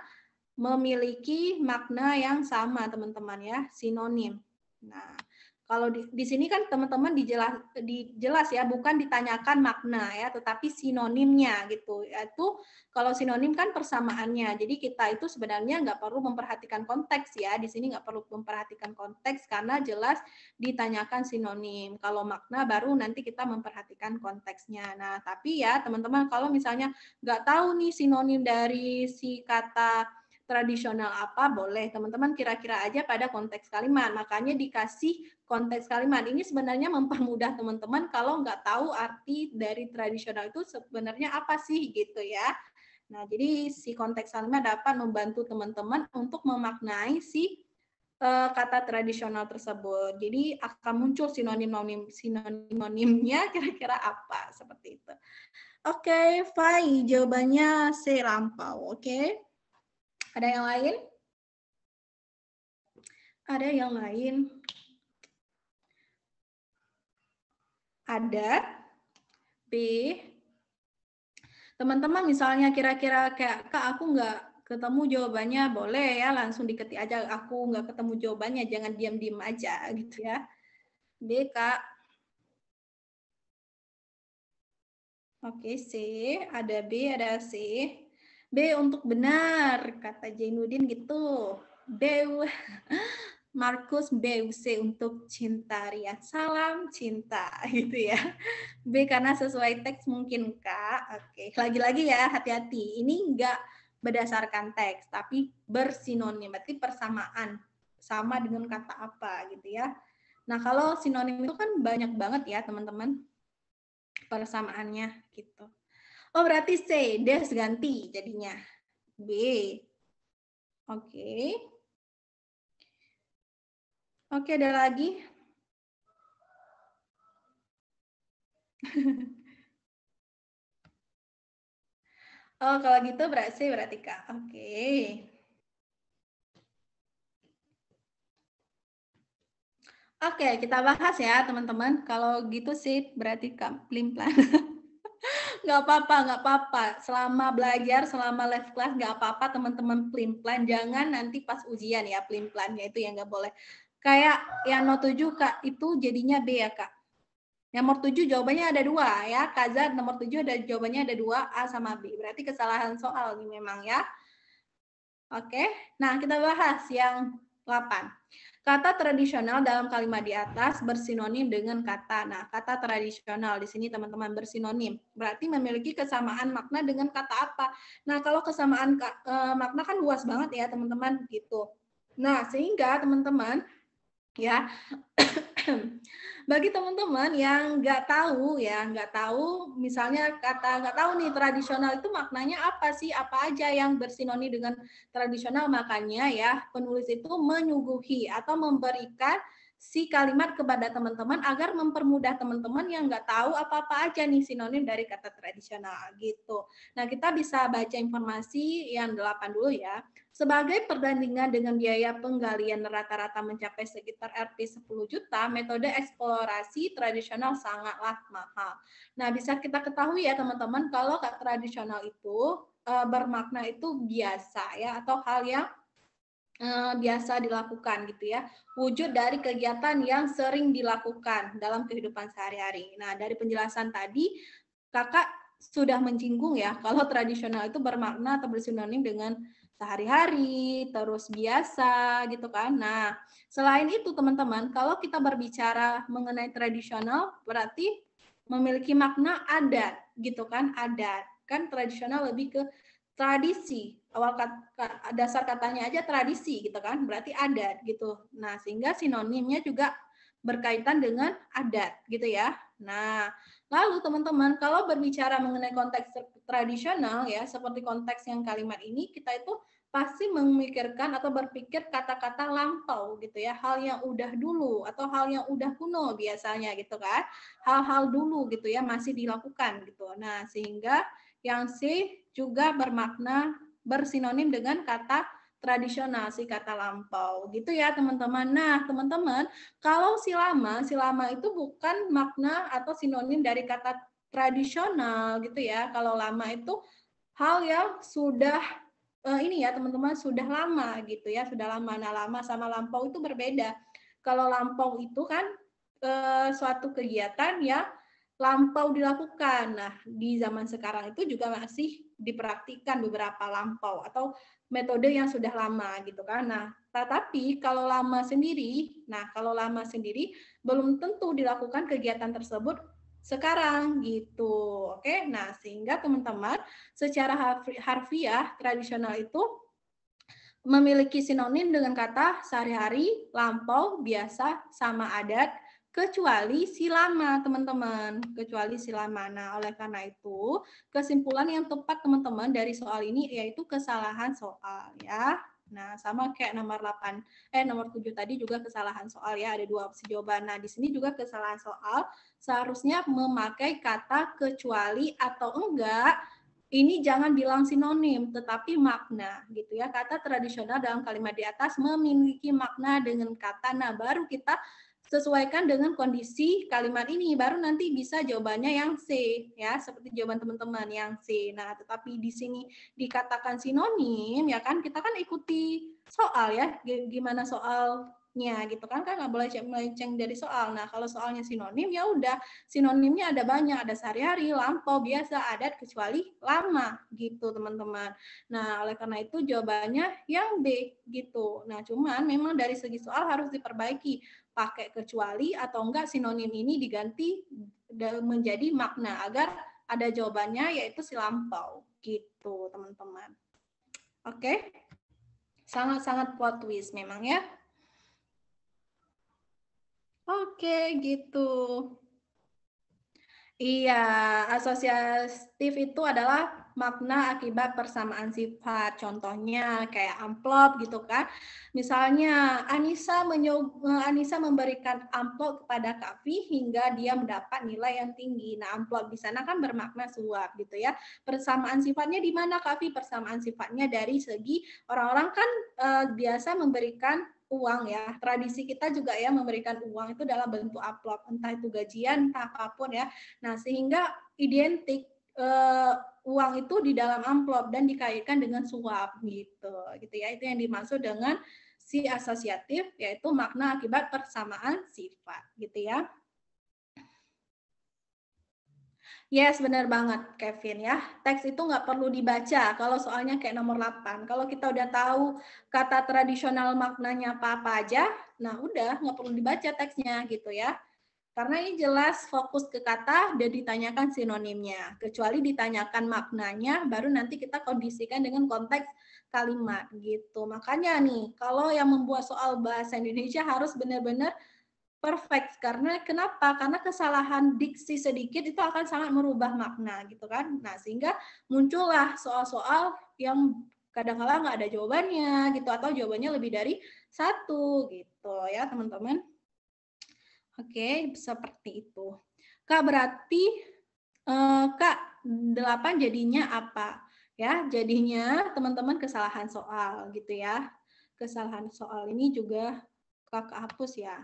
memiliki makna yang sama, teman-teman ya, sinonim. Nah, kalau di sini kan teman-teman dijelas ya, bukan ditanyakan makna ya, tetapi sinonimnya gitu. Yaitu kalau sinonim kan persamaannya. Jadi kita itu sebenarnya nggak perlu memperhatikan konteks ya. Di sini nggak perlu memperhatikan konteks karena jelas ditanyakan sinonim. Kalau makna baru nanti kita memperhatikan konteksnya. Nah, tapi ya teman-teman kalau misalnya nggak tahu nih sinonim dari si kata tradisional apa, boleh teman-teman kira-kira aja pada konteks kalimat. Makanya dikasih konteks kalimat. Ini sebenarnya mempermudah teman-teman kalau nggak tahu arti dari tradisional itu sebenarnya apa sih gitu ya. Nah, jadi si konteks kalimat dapat membantu teman-teman untuk memaknai si kata tradisional tersebut. Jadi akan muncul sinonim-sinonimnya kira-kira apa seperti itu. Oke, Fai, jawabannya C lampau. Oke. Ada yang lain? Ada yang lain? Ada. B. Teman-teman misalnya kira-kira kayak, Kak aku nggak ketemu jawabannya, boleh ya langsung diketik aja, aku nggak ketemu jawabannya, jangan diam-diam aja gitu ya. B, Kak. Oke, C. Ada B, ada C. B untuk benar, kata Jainuddin gitu. B. Markus BUC untuk cinta Ria. Salam cinta gitu ya. B karena sesuai teks mungkin Kak. Oke, lagi-lagi ya hati-hati. Ini enggak berdasarkan teks tapi bersinonim, berarti persamaan. Sama dengan kata apa gitu ya. Nah, kalau sinonim itu kan banyak banget ya, teman-teman. Persamaannya gitu. Oh, berarti C, des ganti jadinya. B. Oke. Oke, ada lagi? Oh, kalau gitu berarti Kak. Oke. Oke, kita bahas ya teman-teman. Kalau gitu sih berarti Kak pelin-pelan. Nggak apa-apa. Selama belajar, selama live class nggak apa-apa teman-teman pelin-pelan. Jangan nanti pas ujian ya pelin-pelannya itu yang nggak boleh. Kayak yang nomor 7 Kak, itu jadinya B ya Kak. Yang nomor 7 jawabannya ada 2 ya. Kaza nomor 7 ada jawabannya ada 2, A sama B. Berarti kesalahan soal nih memang ya. Oke, nah kita bahas yang 8. Kata tradisional dalam kalimat di atas bersinonim dengan kata. Nah, kata tradisional di sini teman-teman bersinonim. Berarti memiliki kesamaan makna dengan kata apa? Nah, kalau kesamaan makna kan luas banget ya teman-teman gitu. Nah, sehingga teman-teman ya bagi teman-teman yang nggak tahu misalnya kata nggak tahu nih tradisional itu maknanya apa sih, apa aja yang bersinonim dengan tradisional, makanya ya penulis itu menyuguhi atau memberikan si kalimat kepada teman-teman agar mempermudah teman-teman yang nggak tahu apa-apa aja nih sinonim dari kata tradisional gitu. Nah, kita bisa baca informasi yang 8 dulu ya. Sebagai perbandingan dengan biaya penggalian rata-rata mencapai sekitar Rp 10 juta, metode eksplorasi tradisional sangatlah mahal. Nah, bisa kita ketahui ya teman-teman, kalau tradisional itu bermakna itu biasa ya, atau hal yang biasa dilakukan gitu ya, wujud dari kegiatan yang sering dilakukan dalam kehidupan sehari-hari. Nah, dari penjelasan tadi kakak sudah menyinggung ya kalau tradisional itu bermakna atau bersinonim dengan sehari-hari, terus biasa gitu kan. Nah, selain itu teman-teman, kalau kita berbicara mengenai tradisional berarti memiliki makna adat gitu kan, adat. Kan tradisional lebih ke tradisi, awal dasar katanya aja tradisi gitu kan, berarti adat gitu. Nah, sehingga sinonimnya juga berkaitan dengan adat gitu ya. Nah, lalu teman-teman kalau berbicara mengenai konteks tradisional ya, seperti konteks yang kalimat ini, kita itu pasti memikirkan atau berpikir kata-kata lampau gitu ya, hal yang udah dulu atau hal yang udah kuno biasanya gitu kan, hal-hal dulu gitu ya masih dilakukan gitu. Nah, sehingga yang C juga bermakna bersinonim dengan kata tradisional, si kata lampau. Gitu ya, teman-teman. Nah, teman-teman, kalau si lama itu bukan makna atau sinonim dari kata tradisional gitu ya. Kalau lama itu hal yang sudah ini ya, teman-teman, sudah lama gitu ya, sudah lama. Nah, lama sama lampau itu berbeda. Kalau lampau itu kan suatu kegiatan yang lampau dilakukan. Nah, di zaman sekarang itu juga masih dipraktikkan beberapa lampau atau metode yang sudah lama gitu kan. Nah, tetapi kalau lama sendiri, belum tentu dilakukan kegiatan tersebut sekarang gitu. Oke. Nah, sehingga teman-teman secara harfiah tradisional itu memiliki sinonim dengan kata sehari-hari, lampau, biasa, sama adat, kecuali si lama, teman-teman. Kecuali si lama. Nah, oleh karena itu, kesimpulan yang tepat, teman-teman, dari soal ini yaitu kesalahan soal, ya. Nah, sama kayak nomor 7 tadi juga kesalahan soal, ya. Ada 2 opsi jawaban. Nah, di sini juga kesalahan soal seharusnya memakai kata kecuali atau enggak. Ini jangan bilang sinonim, tetapi makna, gitu ya. Kata tradisional dalam kalimat di atas memiliki makna dengan kata. Nah, baru kita sesuaikan dengan kondisi kalimat ini, baru nanti bisa jawabannya yang C, ya, seperti jawaban teman-teman yang C. Nah, tetapi di sini dikatakan sinonim, ya kan, kita kan ikuti soal ya, gimana soalnya gitu kan nggak boleh melenceng dari soal. Nah, kalau soalnya sinonim, ya udah, sinonimnya ada banyak, ada sehari-hari, lampau, biasa, adat, kecuali, lama, gitu teman-teman. Nah, oleh karena itu jawabannya yang B, gitu. Nah, cuman memang dari segi soal harus diperbaiki, pakai kecuali atau enggak sinonim ini diganti menjadi makna, agar ada jawabannya yaitu si lampau, gitu teman-teman. Oke? Sangat-sangat plot twist memang ya. Oke, gitu. Iya, asosiatif itu adalah makna akibat persamaan sifat. Contohnya kayak amplop gitu kan. Misalnya Anissa memberikan amplop kepada Kak Vi hingga dia mendapat nilai yang tinggi. Nah, amplop di sana kan bermakna suap gitu ya. Persamaan sifatnya di mana Kak Vi? Persamaan sifatnya dari segi orang-orang kan biasa memberikan uang ya. Tradisi kita juga ya memberikan uang itu dalam bentuk amplop, entah itu gajian, entah apapun ya. Nah, sehingga identik uang itu di dalam amplop dan dikaitkan dengan suap gitu ya. Itu yang dimaksud dengan si asosiatif, yaitu makna akibat persamaan sifat gitu ya. Yes, benar banget Kevin ya. Teks itu nggak perlu dibaca kalau soalnya kayak nomor 8. Kalau kita udah tahu kata tradisional maknanya apa-apa aja, nah udah nggak perlu dibaca teksnya gitu ya. Karena ini jelas fokus ke kata dan ditanyakan sinonimnya. Kecuali ditanyakan maknanya, baru nanti kita kondisikan dengan konteks kalimat gitu. Makanya nih, kalau yang membuat soal bahasa Indonesia harus benar-benar perfect. Karena kenapa? Karena kesalahan diksi sedikit itu akan sangat merubah makna gitu kan. Nah, sehingga muncullah soal-soal yang kadang-kala nggak ada jawabannya gitu, atau jawabannya lebih dari satu gitu ya teman-teman. Oke, seperti itu. Kak, berarti Kak, 8 jadinya apa? Ya, jadinya teman-teman kesalahan soal gitu ya. Kesalahan soal ini juga Kakak hapus ya.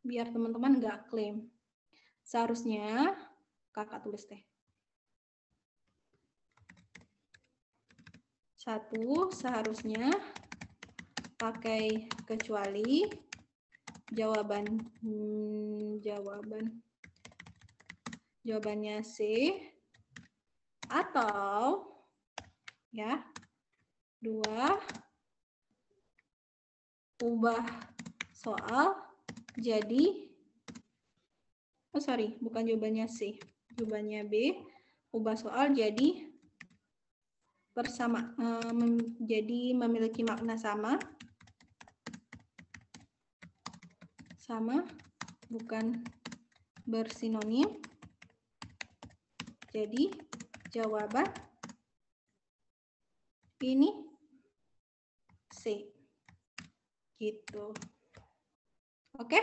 Biar teman-teman nggak klaim. Seharusnya Kakak tulis deh. 1, seharusnya pakai kecuali jawabannya C, atau ya 2, ubah soal jadi bukan jawabannya C, jawabannya B, ubah soal jadi jadi memiliki makna sama bukan bersinonim. Jadi jawaban ini C. Gitu. Oke?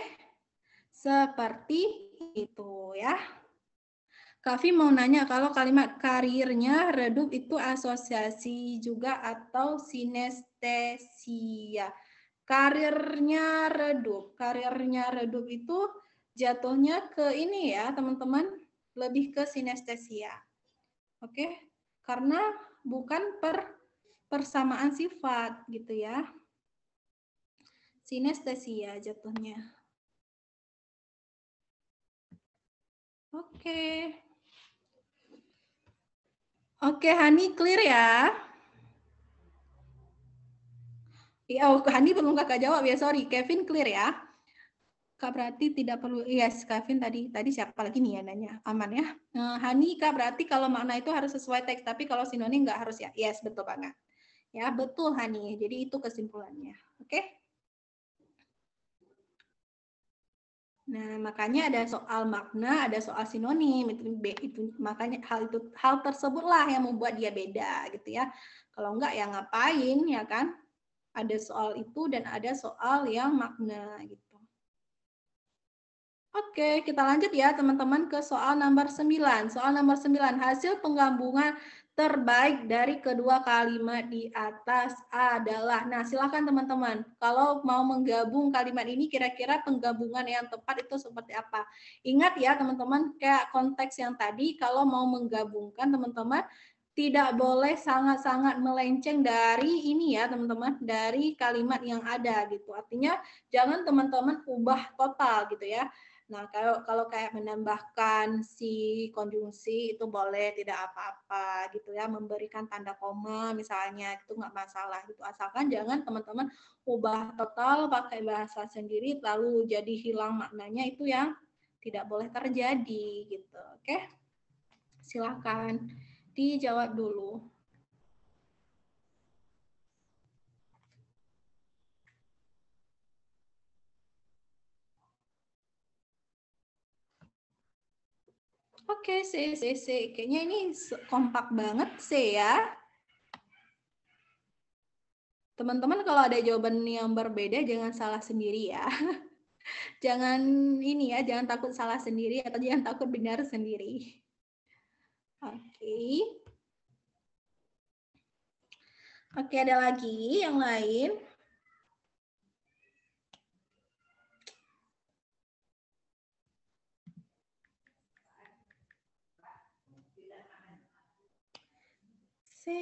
Seperti itu ya. Kavi mau nanya kalau kalimat karirnya redup itu asosiasi juga atau sinestesia. Karirnya redup itu jatuhnya ke ini ya teman-teman, lebih ke sinestesia. Oke, karena bukan persamaan sifat gitu ya. Sinestesia jatuhnya. Oke. Oke, Hani clear ya? Ya, oh, Hani belum kakak jawab ya, sorry. Kevin clear ya? Kak berarti tidak perlu, yes, Kevin tadi siapa lagi nih ya nanya, aman ya? Hani, Kak berarti kalau makna itu harus sesuai teks, tapi kalau sinonim nggak harus ya? Yes, betul banget. Ya, betul Hani, jadi itu kesimpulannya. Oke? Nah, makanya ada soal makna, ada soal sinonim, itu makanya hal tersebutlah yang membuat dia beda gitu ya. Kalau enggak ya ngapain ya kan? Ada soal itu dan ada soal yang makna gitu. Oke, kita lanjut ya teman-teman ke soal nomor 9. Soal nomor 9, hasil penggabungan terbaik dari kedua kalimat di atas adalah. Nah, silakan teman-teman. Kalau mau menggabung kalimat ini, kira-kira penggabungan yang tepat itu seperti apa? Ingat ya teman-teman, kayak konteks yang tadi, kalau mau menggabungkan teman-teman, tidak boleh sangat-sangat melenceng dari ini ya teman-teman, dari kalimat yang ada gitu. Artinya jangan teman-teman ubah total gitu ya. Nah, kalau kayak menambahkan si konjungsi itu boleh, tidak apa-apa gitu ya, memberikan tanda koma misalnya itu nggak masalah gitu, asalkan jangan teman-teman ubah total pakai bahasa sendiri lalu jadi hilang maknanya, itu yang tidak boleh terjadi gitu. Oke, silakan dijawab dulu. Oke, C. Kayaknya ini kompak banget C ya. Teman-teman kalau ada jawaban yang berbeda jangan salah sendiri ya. Jangan ini ya, jangan takut salah sendiri atau jangan takut benar sendiri. Oke. Oke, ada lagi yang lain? C.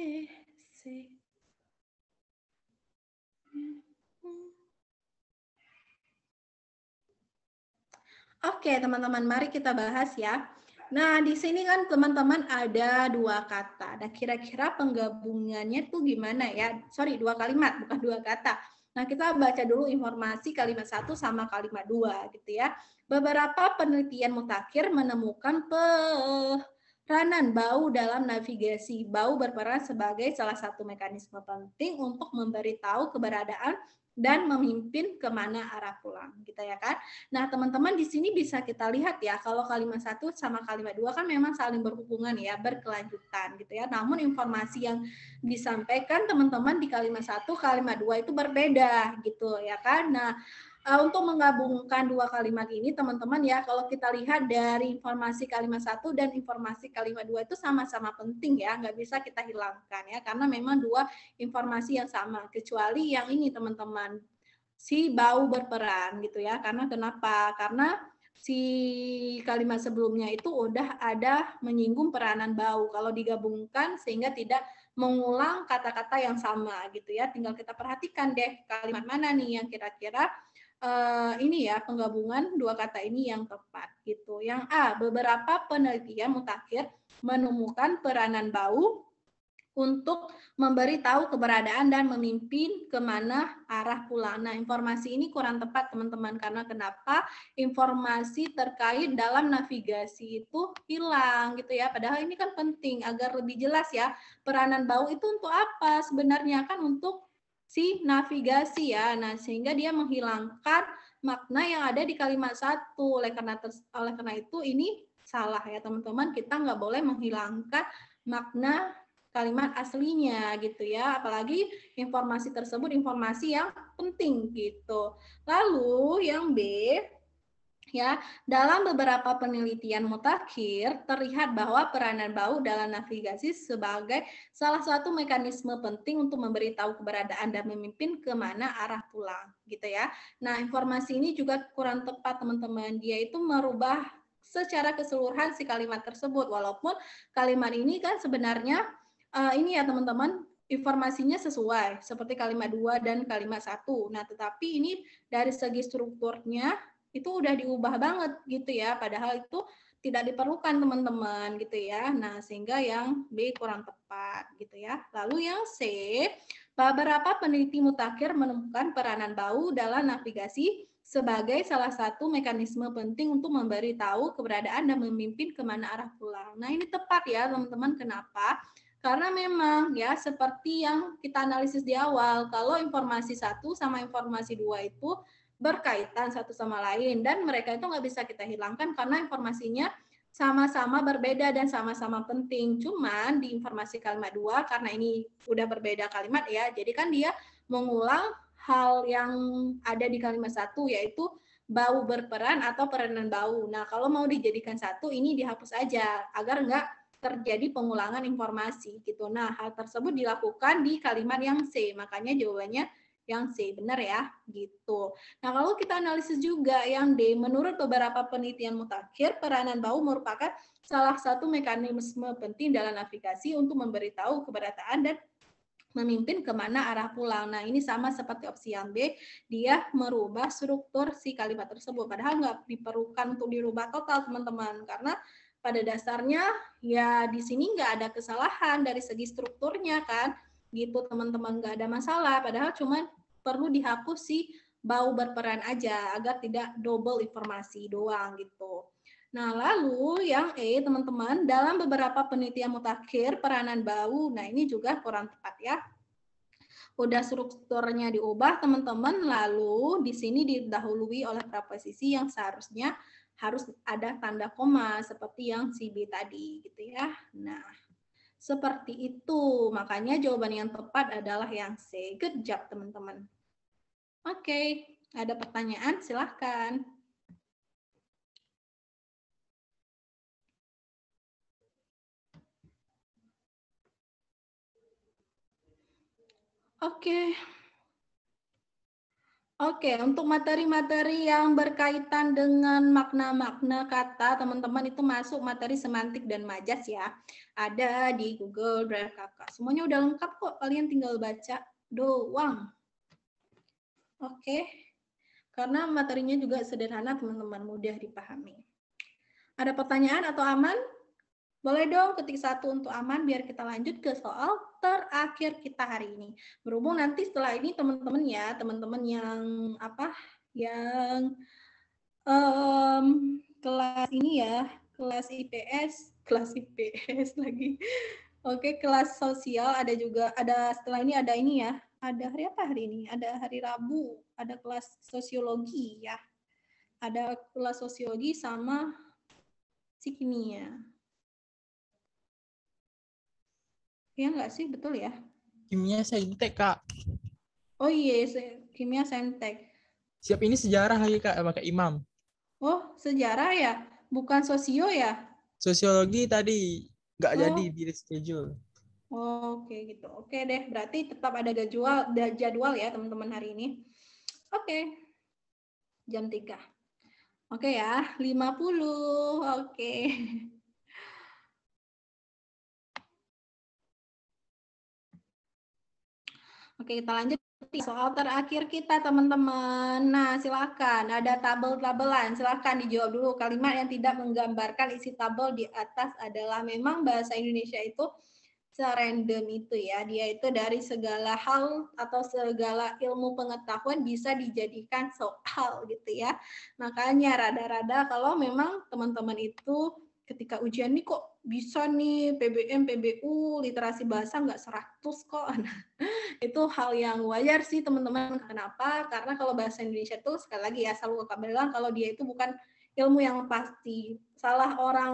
Oke, teman-teman, mari kita bahas ya. Nah, di sini kan teman-teman ada dua kata. Nah, kira-kira penggabungannya tuh gimana ya? Sorry, dua kalimat, bukan dua kata. Nah, kita baca dulu informasi kalimat 1 sama kalimat 2 gitu ya. Beberapa penelitian mutakhir menemukan peranan bau dalam navigasi. Bau berperan sebagai salah satu mekanisme penting untuk memberitahu keberadaan dan memimpin kemana arah pulang, gitu ya kan? Nah, teman-teman di sini bisa kita lihat ya, kalau kalimat 1 sama kalimat 2 kan memang saling berhubungan ya, berkelanjutan gitu ya. Namun informasi yang disampaikan teman-teman di kalimat 1, kalimat 2 itu berbeda gitu ya kan. Nah, untuk menggabungkan dua kalimat ini teman-teman ya, kalau kita lihat dari informasi kalimat 1 dan informasi kalimat 2 itu sama-sama penting ya, nggak bisa kita hilangkan ya, karena memang dua informasi yang sama, kecuali yang ini teman-teman, si bau berperan gitu ya. Karena kenapa? Karena si kalimat sebelumnya itu udah ada menyinggung peranan bau. Kalau digabungkan sehingga tidak mengulang kata-kata yang sama gitu ya. Tinggal kita perhatikan deh kalimat mana nih yang kira-kira ini ya penggabungan dua kata ini yang tepat gitu. Yang A, beberapa penelitian mutakhir menemukan peranan bau untuk memberitahu keberadaan dan memimpin kemana arah pulang. Nah, informasi ini kurang tepat teman-teman, karena kenapa? Informasi terkait dalam navigasi itu hilang gitu ya. Padahal ini kan penting agar lebih jelas ya, peranan bau itu untuk apa? Sebenarnya kan untuk si navigasi ya. Nah, sehingga dia menghilangkan makna yang ada di kalimat 1. Oleh karena itu ini salah ya teman-teman. Kita nggak boleh menghilangkan makna kalimat aslinya gitu ya, apalagi informasi tersebut informasi yang penting gitu. Lalu yang B, Ya, dalam beberapa penelitian mutakhir terlihat bahwa peranan bau dalam navigasi sebagai salah satu mekanisme penting untuk memberitahu keberadaan dan memimpin kemana arah pulang, gitu ya. Nah, informasi ini juga kurang tepat teman-teman. Dia itu merubah secara keseluruhan si kalimat tersebut, walaupun kalimat ini kan sebenarnya ini ya teman-teman, informasinya sesuai seperti kalimat 2 dan kalimat 1. Nah, tetapi ini dari segi strukturnya itu udah diubah banget gitu ya, padahal itu tidak diperlukan teman-teman gitu ya. Nah, sehingga yang B kurang tepat gitu ya. Lalu yang C, beberapa peneliti mutakhir menemukan peranan bau dalam navigasi sebagai salah satu mekanisme penting untuk memberitahu keberadaan dan memimpin kemana arah pulang. Nah, ini tepat ya teman-teman. Kenapa? Karena memang ya seperti yang kita analisis di awal, kalau informasi 1 sama informasi 2 itu berkaitan satu sama lain dan mereka itu nggak bisa kita hilangkan karena informasinya sama-sama berbeda dan sama-sama penting. Cuman di informasi kalimat 2 karena ini udah berbeda kalimat ya, jadi kan dia mengulang hal yang ada di kalimat 1 yaitu bau berperan atau peranan bau. Nah, kalau mau dijadikan satu ini dihapus aja agar nggak terjadi pengulangan informasi gitu. Nah, hal tersebut dilakukan di kalimat yang C. Makanya jawabannya yang C, benar ya, gitu. Nah, kalau kita analisis juga yang D, menurut beberapa penelitian mutakhir, peranan bau merupakan salah satu mekanisme penting dalam navigasi untuk memberitahu keberadaan dan memimpin kemana arah pulang. Nah, ini sama seperti opsi yang B, dia merubah struktur si kalimat tersebut. Padahal nggak diperlukan untuk dirubah total, teman-teman, karena pada dasarnya ya di sini nggak ada kesalahan dari segi strukturnya kan, gitu teman-teman, nggak ada masalah. Padahal cuma perlu dihapus si bau berperan aja agar tidak double informasi doang gitu. Nah, lalu yang E, teman-teman, dalam beberapa penelitian mutakhir peranan bau, nah ini juga kurang tepat ya. Udah strukturnya diubah, teman-teman, lalu di sini didahului oleh preposisi yang seharusnya harus ada tanda koma seperti yang si B tadi gitu ya. Nah, seperti itu. Makanya jawaban yang tepat adalah yang C. Good job, teman-teman. Oke, ada pertanyaan? Silahkan. Oke. Oke, untuk materi-materi yang berkaitan dengan makna-makna kata, teman-teman itu masuk materi semantik dan majas ya. Ada di Google Drive Kakak. Semuanya udah lengkap kok, kalian tinggal baca doang. Oke, karena materinya juga sederhana, teman-teman, mudah dipahami. Ada pertanyaan atau aman? Boleh dong ketik satu untuk aman biar kita lanjut ke soal terakhir kita hari ini. Berhubung nanti setelah ini teman-teman ya, teman-teman yang apa? Yang kelas ini ya, kelas IPS lagi. Oke, kelas sosial ada juga, ada setelah ini ada ini ya. Ada hari apa hari ini? Ada hari Rabu, ada kelas sosiologi ya. Ada kelas sosiologi sama psik kimia. Ya nggak sih, betul ya? Kimia saintek, Kak. Oh iya, kimia saintek. Siap ini sejarah lagi, Kak, pakai Imam. Oh, sejarah ya? Bukan sosio ya? Sosiologi tadi nggak jadi Oh, di reschedule. oke gitu. Oke deh, berarti tetap ada jadwal ya teman-teman hari ini. Oke, jam 3. Oke ya, 50. Oke. Oke, kita lanjut soal terakhir kita, teman-teman. Nah, silakan. Ada tabel-tabelan. Silakan dijawab dulu. Kalimat yang tidak menggambarkan isi tabel di atas adalah memang bahasa Indonesia itu serandom itu ya. Dia itu dari segala hal atau segala ilmu pengetahuan bisa dijadikan soal gitu ya. Makanya rada-rada kalau memang teman-teman itu ketika ujian nih kok bisa nih PBM, PBU, literasi bahasa nggak 100 kok. Nah, itu hal yang wajar sih teman-teman. Kenapa? Karena kalau bahasa Indonesia itu sekali lagi ya selalu kakak bilang kalau dia itu bukan ilmu yang pasti. Salah orang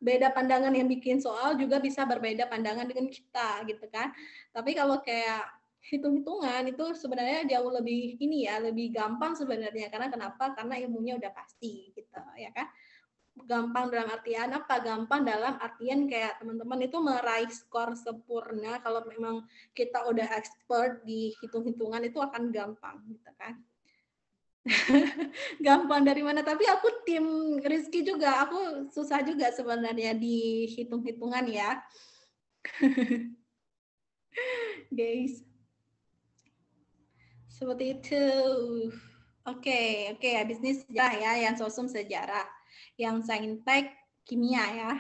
beda pandangan yang bikin soal juga bisa berbeda pandangan dengan kita gitu kan. Tapi kalau kayak hitung-hitungan itu sebenarnya jauh lebih ini ya, lebih gampang sebenarnya. Karena kenapa? Karena ilmunya udah pasti gitu ya kan. Gampang dalam artian apa? Gampang dalam artian kayak teman-teman itu meraih skor sempurna kalau memang kita udah expert di hitung-hitungan itu akan gampang gitu kan. Gampang dari mana? Tapi aku tim Rizky juga, aku susah juga sebenarnya di hitung-hitungan ya. Guys. Seperti itu. Oke, habis ini sejarah ya, yang sosum sejarah. Yang saintek kimia ya.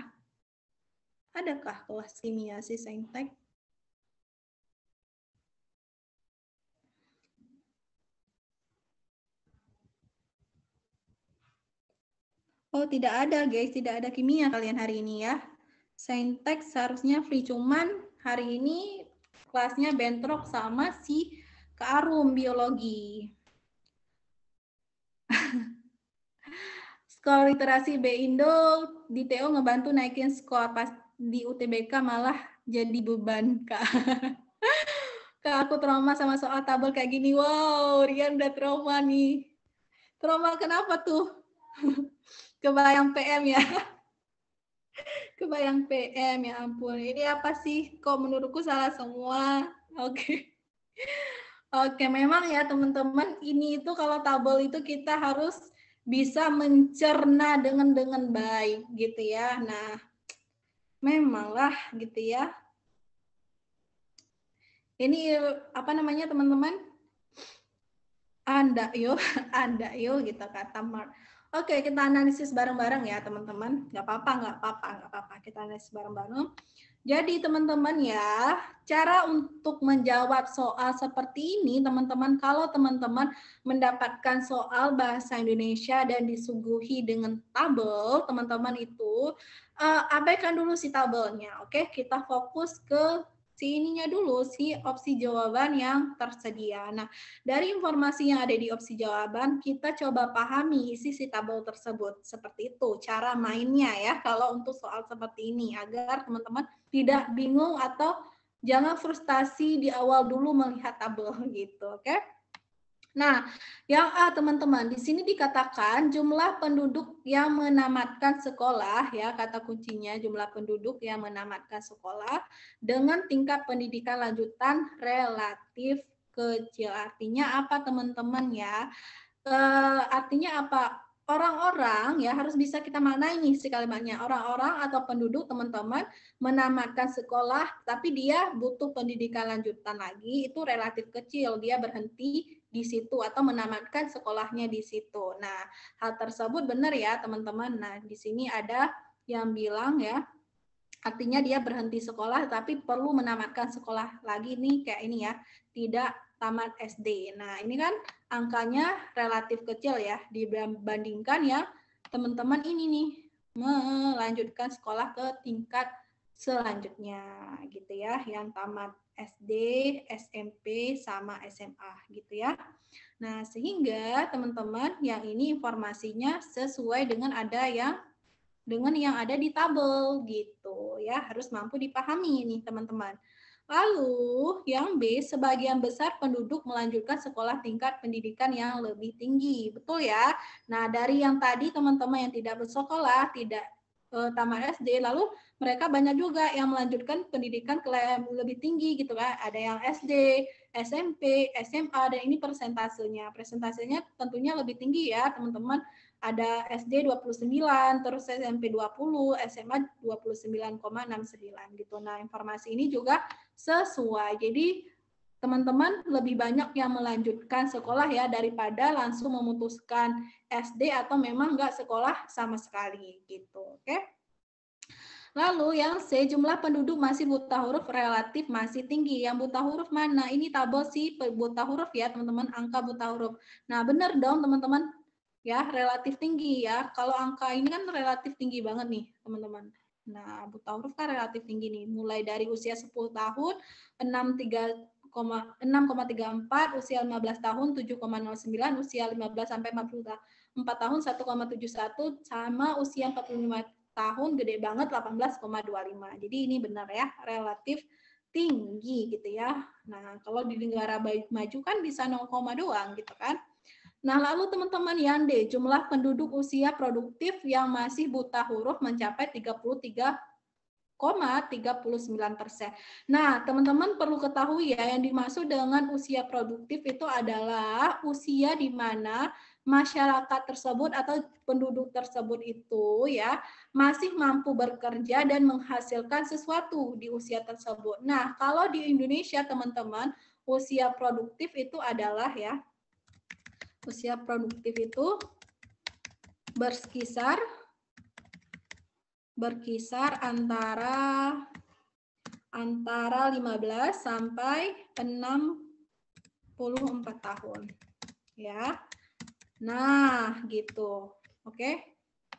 Adakah kelas kimia sih saintek? Oh, tidak ada guys, tidak ada kimia kalian hari ini ya. Saintek seharusnya free, cuman hari ini kelasnya bentrok sama si Kak Arum biologi. Skor literasi B Indo di TO ngebantu naikin skor, pas di UTBK malah jadi beban Kak. Kak, aku trauma sama soal tabel kayak gini. Wow, Rian udah trauma nih. Trauma kenapa tuh? Kebayang PM ya. Kebayang PM, ya ampun. Ini apa sih? Kok menurutku salah semua? Oke. Oke, memang ya teman-teman, ini itu kalau tabel itu kita harus bisa mencerna dengan baik gitu ya. Nah, memanglah gitu ya. Ini apa namanya teman-teman? Anda yuk, Anda yuk gitu kata Mark. Oke, kita analisis bareng-bareng ya teman-teman. Nggak apa-apa. Kita analisis bareng-bareng. Jadi teman-teman ya, cara untuk menjawab soal seperti ini teman-teman, kalau teman-teman mendapatkan soal bahasa Indonesia dan disuguhi dengan tabel, teman-teman itu abaikan dulu si tabelnya. Oke, kita fokus ke si ininya dulu, si opsi jawaban yang tersedia. Nah, dari informasi yang ada di opsi jawaban, kita coba pahami isi si tabel tersebut. Seperti itu cara mainnya ya, kalau untuk soal seperti ini, agar teman-teman tidak bingung atau jangan frustasi di awal dulu melihat tabel gitu, oke? Nah, yang A teman-teman, di sini dikatakan jumlah penduduk yang menamatkan sekolah ya, kata kuncinya jumlah penduduk yang menamatkan sekolah dengan tingkat pendidikan lanjutan relatif kecil. Artinya apa teman-teman ya? Artinya apa? Orang-orang ya harus bisa kita maknai nih si kalimatnya. Orang-orang atau penduduk teman-teman menamatkan sekolah tapi dia butuh pendidikan lanjutan lagi, itu relatif kecil. Dia berhenti di situ atau menamatkan sekolahnya di situ. Nah, hal tersebut benar ya teman-teman. Nah, di sini ada yang bilang ya, artinya dia berhenti sekolah tapi perlu menamatkan sekolah lagi nih kayak ini ya, tidak tamat SD. Nah, ini kan angkanya relatif kecil ya dibandingkan ya teman-teman ini nih melanjutkan sekolah ke tingkat selanjutnya gitu ya, yang tamat SD, SMP sama SMA gitu ya. Nah, sehingga teman-teman yang ini informasinya sesuai dengan yang ada di tabel gitu ya, harus mampu dipahami nih teman-teman. Lalu yang B, sebagian besar penduduk melanjutkan sekolah tingkat pendidikan yang lebih tinggi. Betul ya? Nah, dari yang tadi teman-teman yang tidak bersekolah, tidak tamat SD, lalu mereka banyak juga yang melanjutkan pendidikan ke lebih tinggi gitu kan. Ada yang SD, SMP, SMA, dan ini persentasenya. Persentasenya tentunya lebih tinggi ya teman-teman. Ada SD 29, terus SMP 20, SMA 29,69 gitu. Nah, informasi ini juga sesuai. Jadi teman-teman lebih banyak yang melanjutkan sekolah ya daripada langsung memutuskan SD atau memang nggak sekolah sama sekali gitu. Oke. Lalu yang C, jumlah penduduk masih buta huruf relatif masih tinggi. Yang buta huruf mana? Ini tabel si buta huruf ya teman-teman, angka buta huruf. Nah benar dong teman-teman, ya relatif tinggi ya. Kalau angka ini kan relatif tinggi banget nih teman-teman. Nah buta huruf kan relatif tinggi nih, mulai dari usia 10 tahun 6,34, usia 15 tahun 7,09, usia 15 sampai 44 tahun 1,71, sama usia 45 tahun gede banget 18,25. Jadi ini benar ya, relatif tinggi gitu ya. Nah, kalau di negara maju kan bisa 0, doang gitu kan. Nah, lalu teman-teman yang D, jumlah penduduk usia produktif yang masih buta huruf mencapai 33,39%. Nah, teman-teman perlu ketahui ya, yang dimaksud dengan usia produktif itu adalah usia di mana masyarakat tersebut atau penduduk tersebut itu ya masih mampu bekerja dan menghasilkan sesuatu di usia tersebut. Nah, kalau di Indonesia teman-teman, usia produktif itu adalah ya, usia produktif itu berkisar antara 15 sampai 64 tahun. Ya. Nah, gitu. Oke.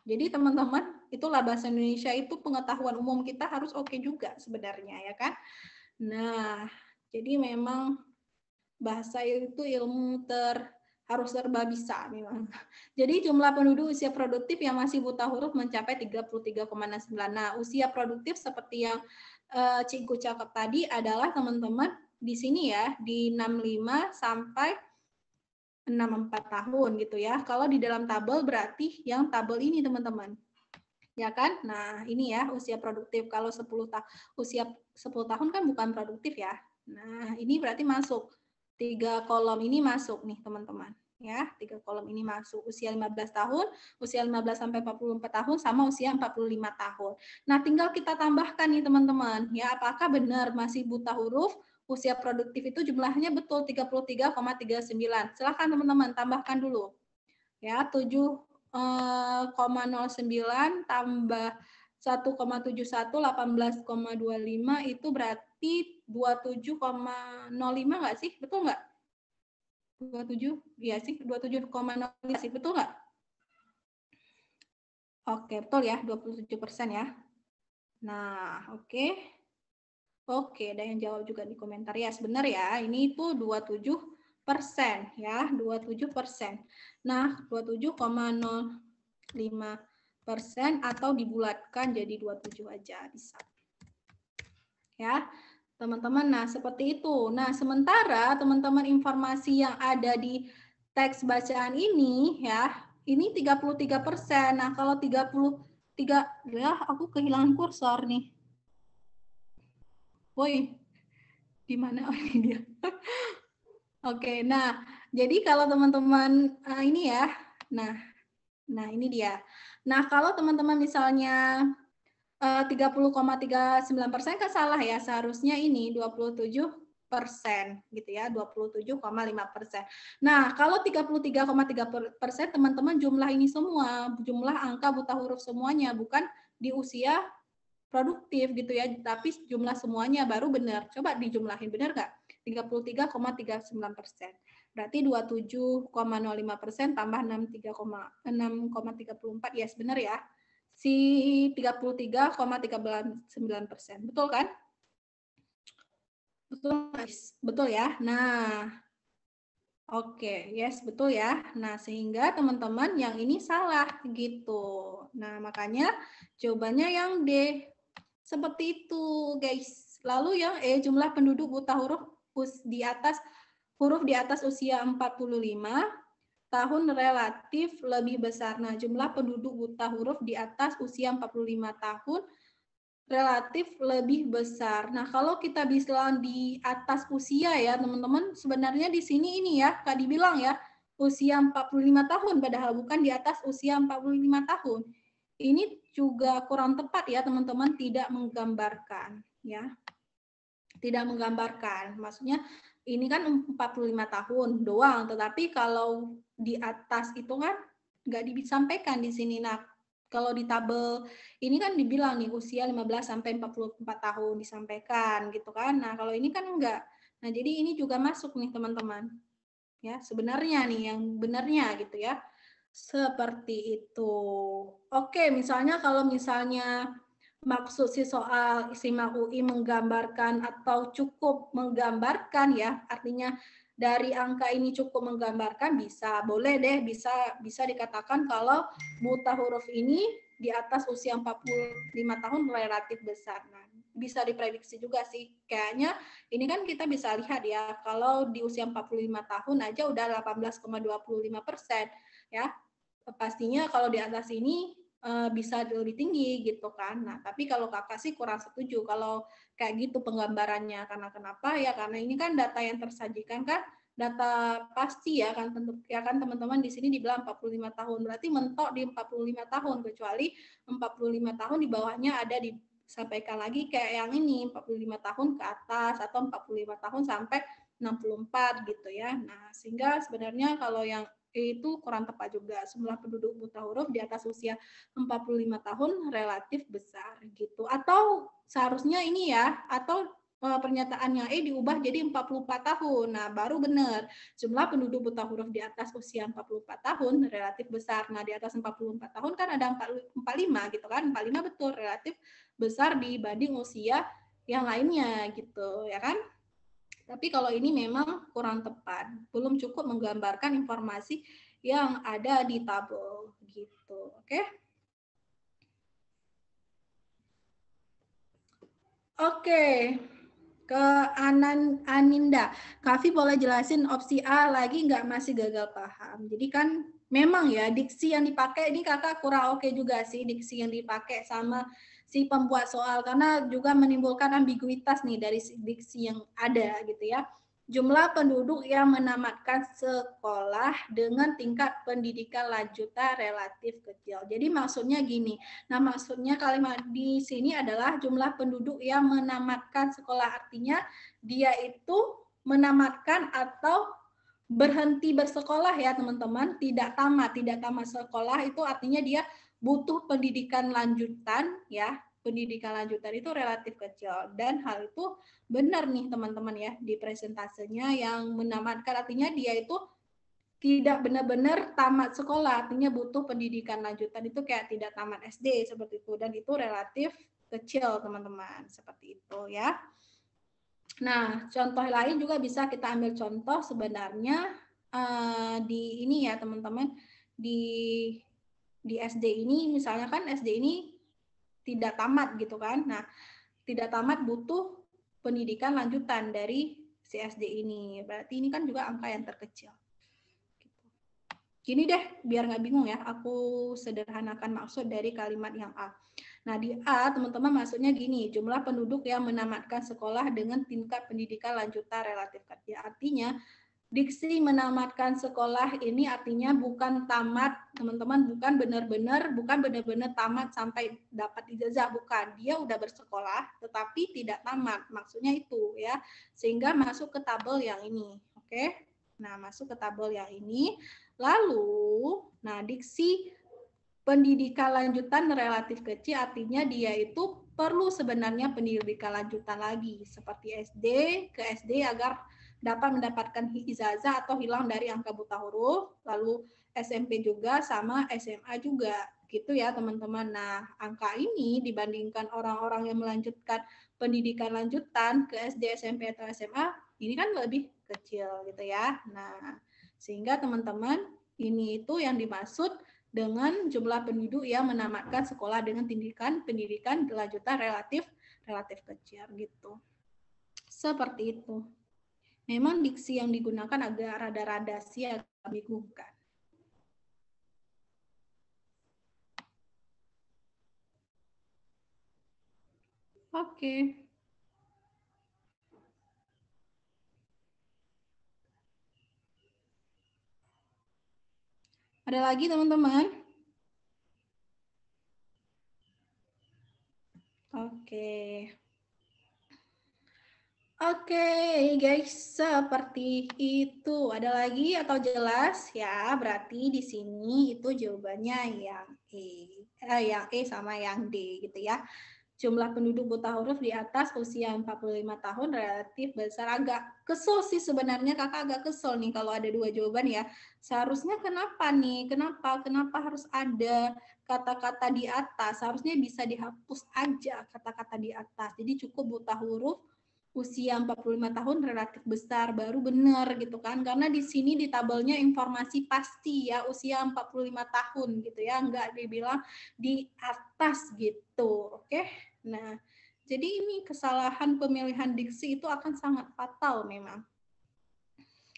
Jadi teman-teman, itulah bahasa Indonesia itu pengetahuan umum kita harus oke juga sebenarnya ya kan. Nah, jadi memang bahasa itu ilmu harus serba bisa memang. Jadi jumlah penduduk usia produktif yang masih buta huruf mencapai 33,69. Nah, usia produktif seperti yang Cikgu cakap tadi adalah teman-teman di sini ya, di 65 sampai 64 tahun gitu ya. Kalau di dalam tabel berarti yang tabel ini teman-teman. Ya kan? Nah, ini ya usia produktif. Kalau 10 usia 10 tahun kan bukan produktif ya. Nah, ini berarti masuk. 3 kolom ini masuk nih, teman-teman. Ya, 3 kolom ini masuk. Usia 15 tahun, usia 15 sampai 44 tahun sama usia 45 tahun. Nah, tinggal kita tambahkan nih, teman-teman. Ya, apakah benar masih buta huruf? Usia produktif itu jumlahnya betul 33,39. Silakan teman-teman tambahkan dulu. Ya, 7,09 tambah 1,71 18,25 itu berarti 27,05 nggak sih? Betul nggak? 27? Iya sih, 27,05 sih, betul nggak? Oke, betul ya, 27% ya. Nah, oke. Oke, ada yang jawab juga di komentar. Ya, benar ya. Ini itu 27% ya, 27%. Nah, 27,05% atau dibulatkan jadi 27 aja bisa. Ya, teman-teman. Nah, seperti itu. Nah, sementara teman-teman informasi yang ada di teks bacaan ini ya, ini 33%. Nah, kalau 33 ya, aku kehilangan kursor nih. Woi, di mana ini dia? Oke, nah jadi kalau teman-teman ini ya, nah ini dia. Nah kalau teman-teman misalnya 30,39% kan salah ya, seharusnya ini 27% gitu ya, 27,5%. Nah kalau 33,3% teman-teman jumlah ini semua, jumlah angka buta huruf semuanya, bukan di usia produktif gitu ya, tapi jumlah semuanya baru benar. Coba dijumlahin, benar nggak? 33,39%. Berarti 27,05% tambah 6,34, yes benar ya. Si 33,39%. Betul kan? Betul, guys. Betul ya. Nah, oke, yes betul ya. Nah, sehingga teman-teman yang ini salah gitu. Nah, makanya jawabannya yang D. Seperti itu, guys. Lalu yang E, jumlah penduduk buta huruf di atas usia 45 tahun relatif lebih besar. Nah, jumlah penduduk buta huruf di atas usia 45 tahun relatif lebih besar. Nah, kalau kita bilang di atas usia ya, teman-teman, sebenarnya di sini ini ya, Kak dibilang ya, usia 45 tahun, padahal bukan di atas usia 45 tahun. Ini juga kurang tepat ya, teman-teman, tidak menggambarkan ya. Tidak menggambarkan. Maksudnya ini kan 45 tahun doang, tetapi kalau di atas itu kan nggak disampaikan di sini. Nah, kalau di tabel ini kan dibilang nih usia 15 sampai 44 tahun disampaikan gitu kan. Nah, kalau ini kan enggak. Nah, jadi ini juga masuk nih teman-teman. Ya, sebenarnya nih yang benarnya gitu ya. Seperti itu. Oke, misalnya kalau misalnya maksud si soal SIMAK UI menggambarkan atau cukup menggambarkan ya, artinya dari angka ini cukup menggambarkan, bisa, boleh deh, bisa dikatakan kalau buta huruf ini di atas usia 45 tahun relatif besar. Nah, bisa diprediksi juga sih. Kayaknya ini kan kita bisa lihat ya, kalau di usia 45 tahun aja udah 18,25% ya. Pastinya kalau di atas ini bisa lebih tinggi gitu kan. Nah, tapi kalau kakak sih kurang setuju kalau kayak gitu penggambarannya. Karena kenapa? Ya karena ini kan data yang tersajikan kan data pasti ya kan, tentu ya kan teman-teman di sini dibilang 45 tahun, berarti mentok di 45 tahun, kecuali 45 tahun di bawahnya ada disampaikan lagi kayak yang ini 45 tahun ke atas atau 45 tahun sampai 64 gitu ya. Nah, sehingga sebenarnya kalau yang itu kurang tepat juga. Jumlah penduduk buta huruf di atas usia 45 tahun relatif besar gitu. Atau seharusnya ini ya, atau pernyataannya diubah jadi 44 tahun. Nah, baru benar. Jumlah penduduk buta huruf di atas usia 44 tahun relatif besar. Nah, di atas 44 tahun kan ada 45 gitu kan. 45 betul relatif besar dibanding usia yang lainnya gitu, ya kan? Tapi kalau ini memang kurang tepat. Belum cukup menggambarkan informasi yang ada di tabel gitu. Oke? Oke, ke Aninda. Kavi boleh jelasin opsi A lagi nggak, masih gagal paham. Jadi kan memang ya diksi yang dipakai ini kakak kurang oke juga sih, diksi yang dipakai sama si pembuat soal, karena juga menimbulkan ambiguitas nih dari diksi yang ada gitu ya. Jumlah penduduk yang menamatkan sekolah dengan tingkat pendidikan lanjutan relatif kecil. Jadi maksudnya gini, nah, maksudnya kalimat di sini adalah jumlah penduduk yang menamatkan sekolah, artinya dia itu menamatkan atau berhenti bersekolah ya teman-teman, tidak tamat sekolah itu artinya dia butuh pendidikan lanjutan ya. Pendidikan lanjutan itu relatif kecil, dan hal itu benar nih teman-teman ya di presentasenya. Yang menamatkan artinya dia itu tidak benar-benar tamat sekolah, artinya butuh pendidikan lanjutan, itu kayak tidak tamat SD seperti itu, dan itu relatif kecil teman-teman, seperti itu ya. Nah, contoh lain juga bisa kita ambil contoh sebenarnya di ini ya teman-teman, di SD ini misalnya kan SD ini tidak tamat gitu kan. Nah, tidak tamat butuh pendidikan lanjutan dari si SD ini. Berarti ini kan juga angka yang terkecil. Gini deh, biar nggak bingung ya, aku sederhanakan maksud dari kalimat yang A. Nah, di A, teman-teman maksudnya gini, jumlah penduduk yang menamatkan sekolah dengan tingkat pendidikan lanjutan relatif kecil. Artinya, diksi menamatkan sekolah ini artinya bukan tamat, teman-teman, bukan benar-benar tamat sampai dapat ijazah, bukan. Dia udah bersekolah, tetapi tidak tamat, maksudnya itu ya. Sehingga masuk ke tabel yang ini, oke? Nah, masuk ke tabel yang ini. Lalu, nah diksi pendidikan lanjutan relatif kecil artinya dia itu perlu sebenarnya pendidikan lanjutan lagi seperti SD ke SD agar dapat mendapatkan ijazah atau hilang dari angka buta huruf, lalu SMP juga sama SMA juga gitu ya teman-teman. Nah, angka ini dibandingkan orang-orang yang melanjutkan pendidikan lanjutan ke SD, SMP atau SMA ini kan lebih kecil gitu ya. Nah, sehingga teman-teman ini itu yang dimaksud dengan jumlah penduduk yang menamatkan sekolah dengan pendidikan lanjutan relatif kecil gitu. Seperti itu. Memang diksi yang digunakan agak rada-rada sih agak membingungkan. Oke. Ada lagi teman-teman? Oke. Oke, guys, seperti itu. Ada lagi atau jelas ya? Berarti di sini itu jawabannya yang yang E sama yang D gitu ya. Jumlah penduduk buta huruf di atas usia 45 tahun relatif besar. Agak kesel sih sebenarnya, kakak agak kesel nih kalau ada dua jawaban ya. Seharusnya kenapa nih? Kenapa harus ada kata-kata di atas? Seharusnya bisa dihapus aja kata-kata di atas. Jadi cukup buta huruf usia 45 tahun relatif besar, baru benar gitu kan. Karena di sini di tabelnya informasi pasti ya usia 45 tahun gitu ya, enggak dibilang di atas gitu. Oke. Nah, Jadi ini kesalahan pemilihan diksi itu akan sangat fatal memang.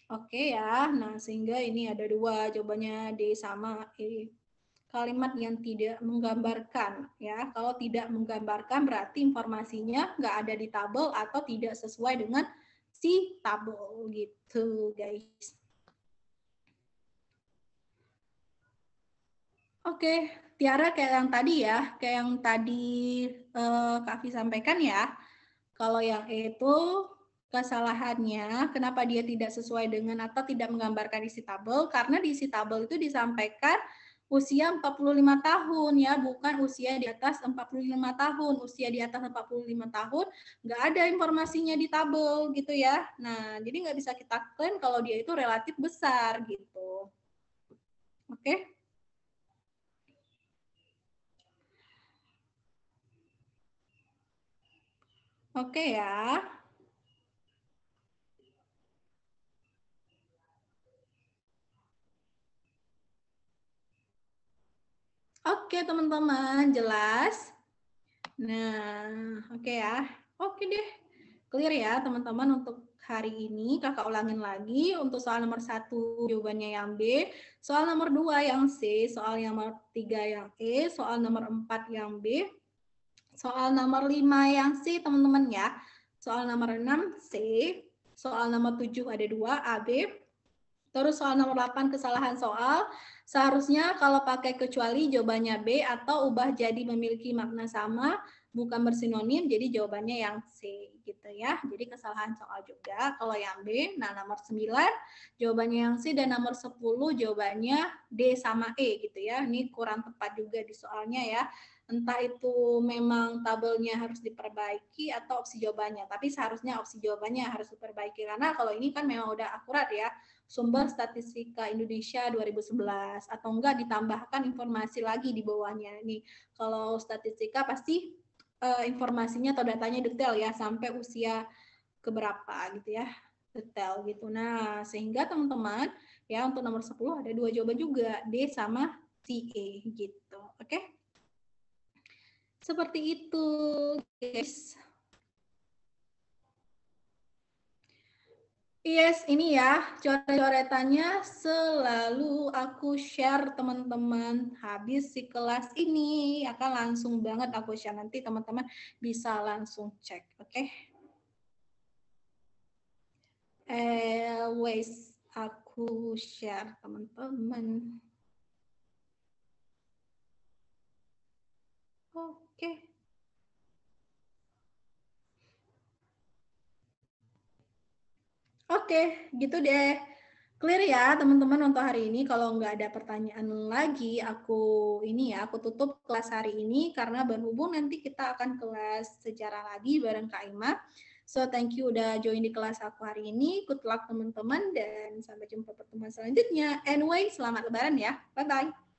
Oke ya, nah sehingga ini ada dua jawabannya D sama E. Kalimat yang tidak menggambarkan ya, kalau tidak menggambarkan berarti informasinya nggak ada di tabel atau tidak sesuai dengan si tabel gitu guys. Oke, Tiara kayak yang tadi ya, kayak yang tadi Kak Fi sampaikan ya. Kalau yang E itu kesalahannya, kenapa dia tidak sesuai dengan atau tidak menggambarkan isi tabel? Karena di isi tabel itu disampaikan usia 45 tahun ya, bukan usia di atas 45 tahun. Usia di atas 45 tahun nggak ada informasinya di tabel gitu ya. Nah, jadi nggak bisa kita klaim kalau dia itu relatif besar gitu. Oke. Oke ya. Oke teman-teman, jelas? Nah, oke ya. Oke deh. Clear ya teman-teman untuk hari ini. Kakak ulangin lagi. Untuk soal nomor 1 jawabannya yang B. Soal nomor 2 yang C. Soal nomor 3 yang E. Soal nomor 4 yang B. Soal nomor 5 yang C teman-teman ya. Soal nomor 6 C. Soal nomor 7 ada 2 A, B. Terus soal nomor 8 kesalahan soal. Seharusnya kalau pakai kecuali jawabannya B atau ubah jadi memiliki makna sama, bukan bersinonim, jadi jawabannya yang C gitu ya. Jadi kesalahan soal juga. Kalau yang B, nah nomor 9 jawabannya yang C dan nomor 10 jawabannya D sama E gitu ya. Ini kurang tepat juga di soalnya ya. Entah itu memang tabelnya harus diperbaiki atau opsi jawabannya. Tapi seharusnya opsi jawabannya harus diperbaiki karena kalau ini kan memang udah akurat ya. Sumber Statistika Indonesia 2011 atau enggak ditambahkan informasi lagi di bawahnya. Nih, kalau statistika pasti informasinya atau datanya detail ya sampai usia keberapa gitu ya. Detail gitu. Nah, sehingga teman-teman ya untuk nomor 10 ada 2 jawaban juga, D sama C, E gitu. Oke? Seperti itu, guys. Yes, ini ya, coret-coretannya selalu aku share teman-teman. Habis si kelas ini akan langsung banget aku share. Nanti teman-teman bisa langsung cek, oke? Always aku share teman-teman. Oke. Oke, gitu deh. Clear ya teman-teman untuk hari ini. Kalau nggak ada pertanyaan lagi, aku tutup kelas hari ini karena berhubung nanti kita akan kelas sejarah lagi bareng Kak Ima. So thank you udah join di kelas aku hari ini. Good luck teman-teman dan sampai jumpa pertemuan selanjutnya. Anyway, selamat lebaran ya. Bye-bye.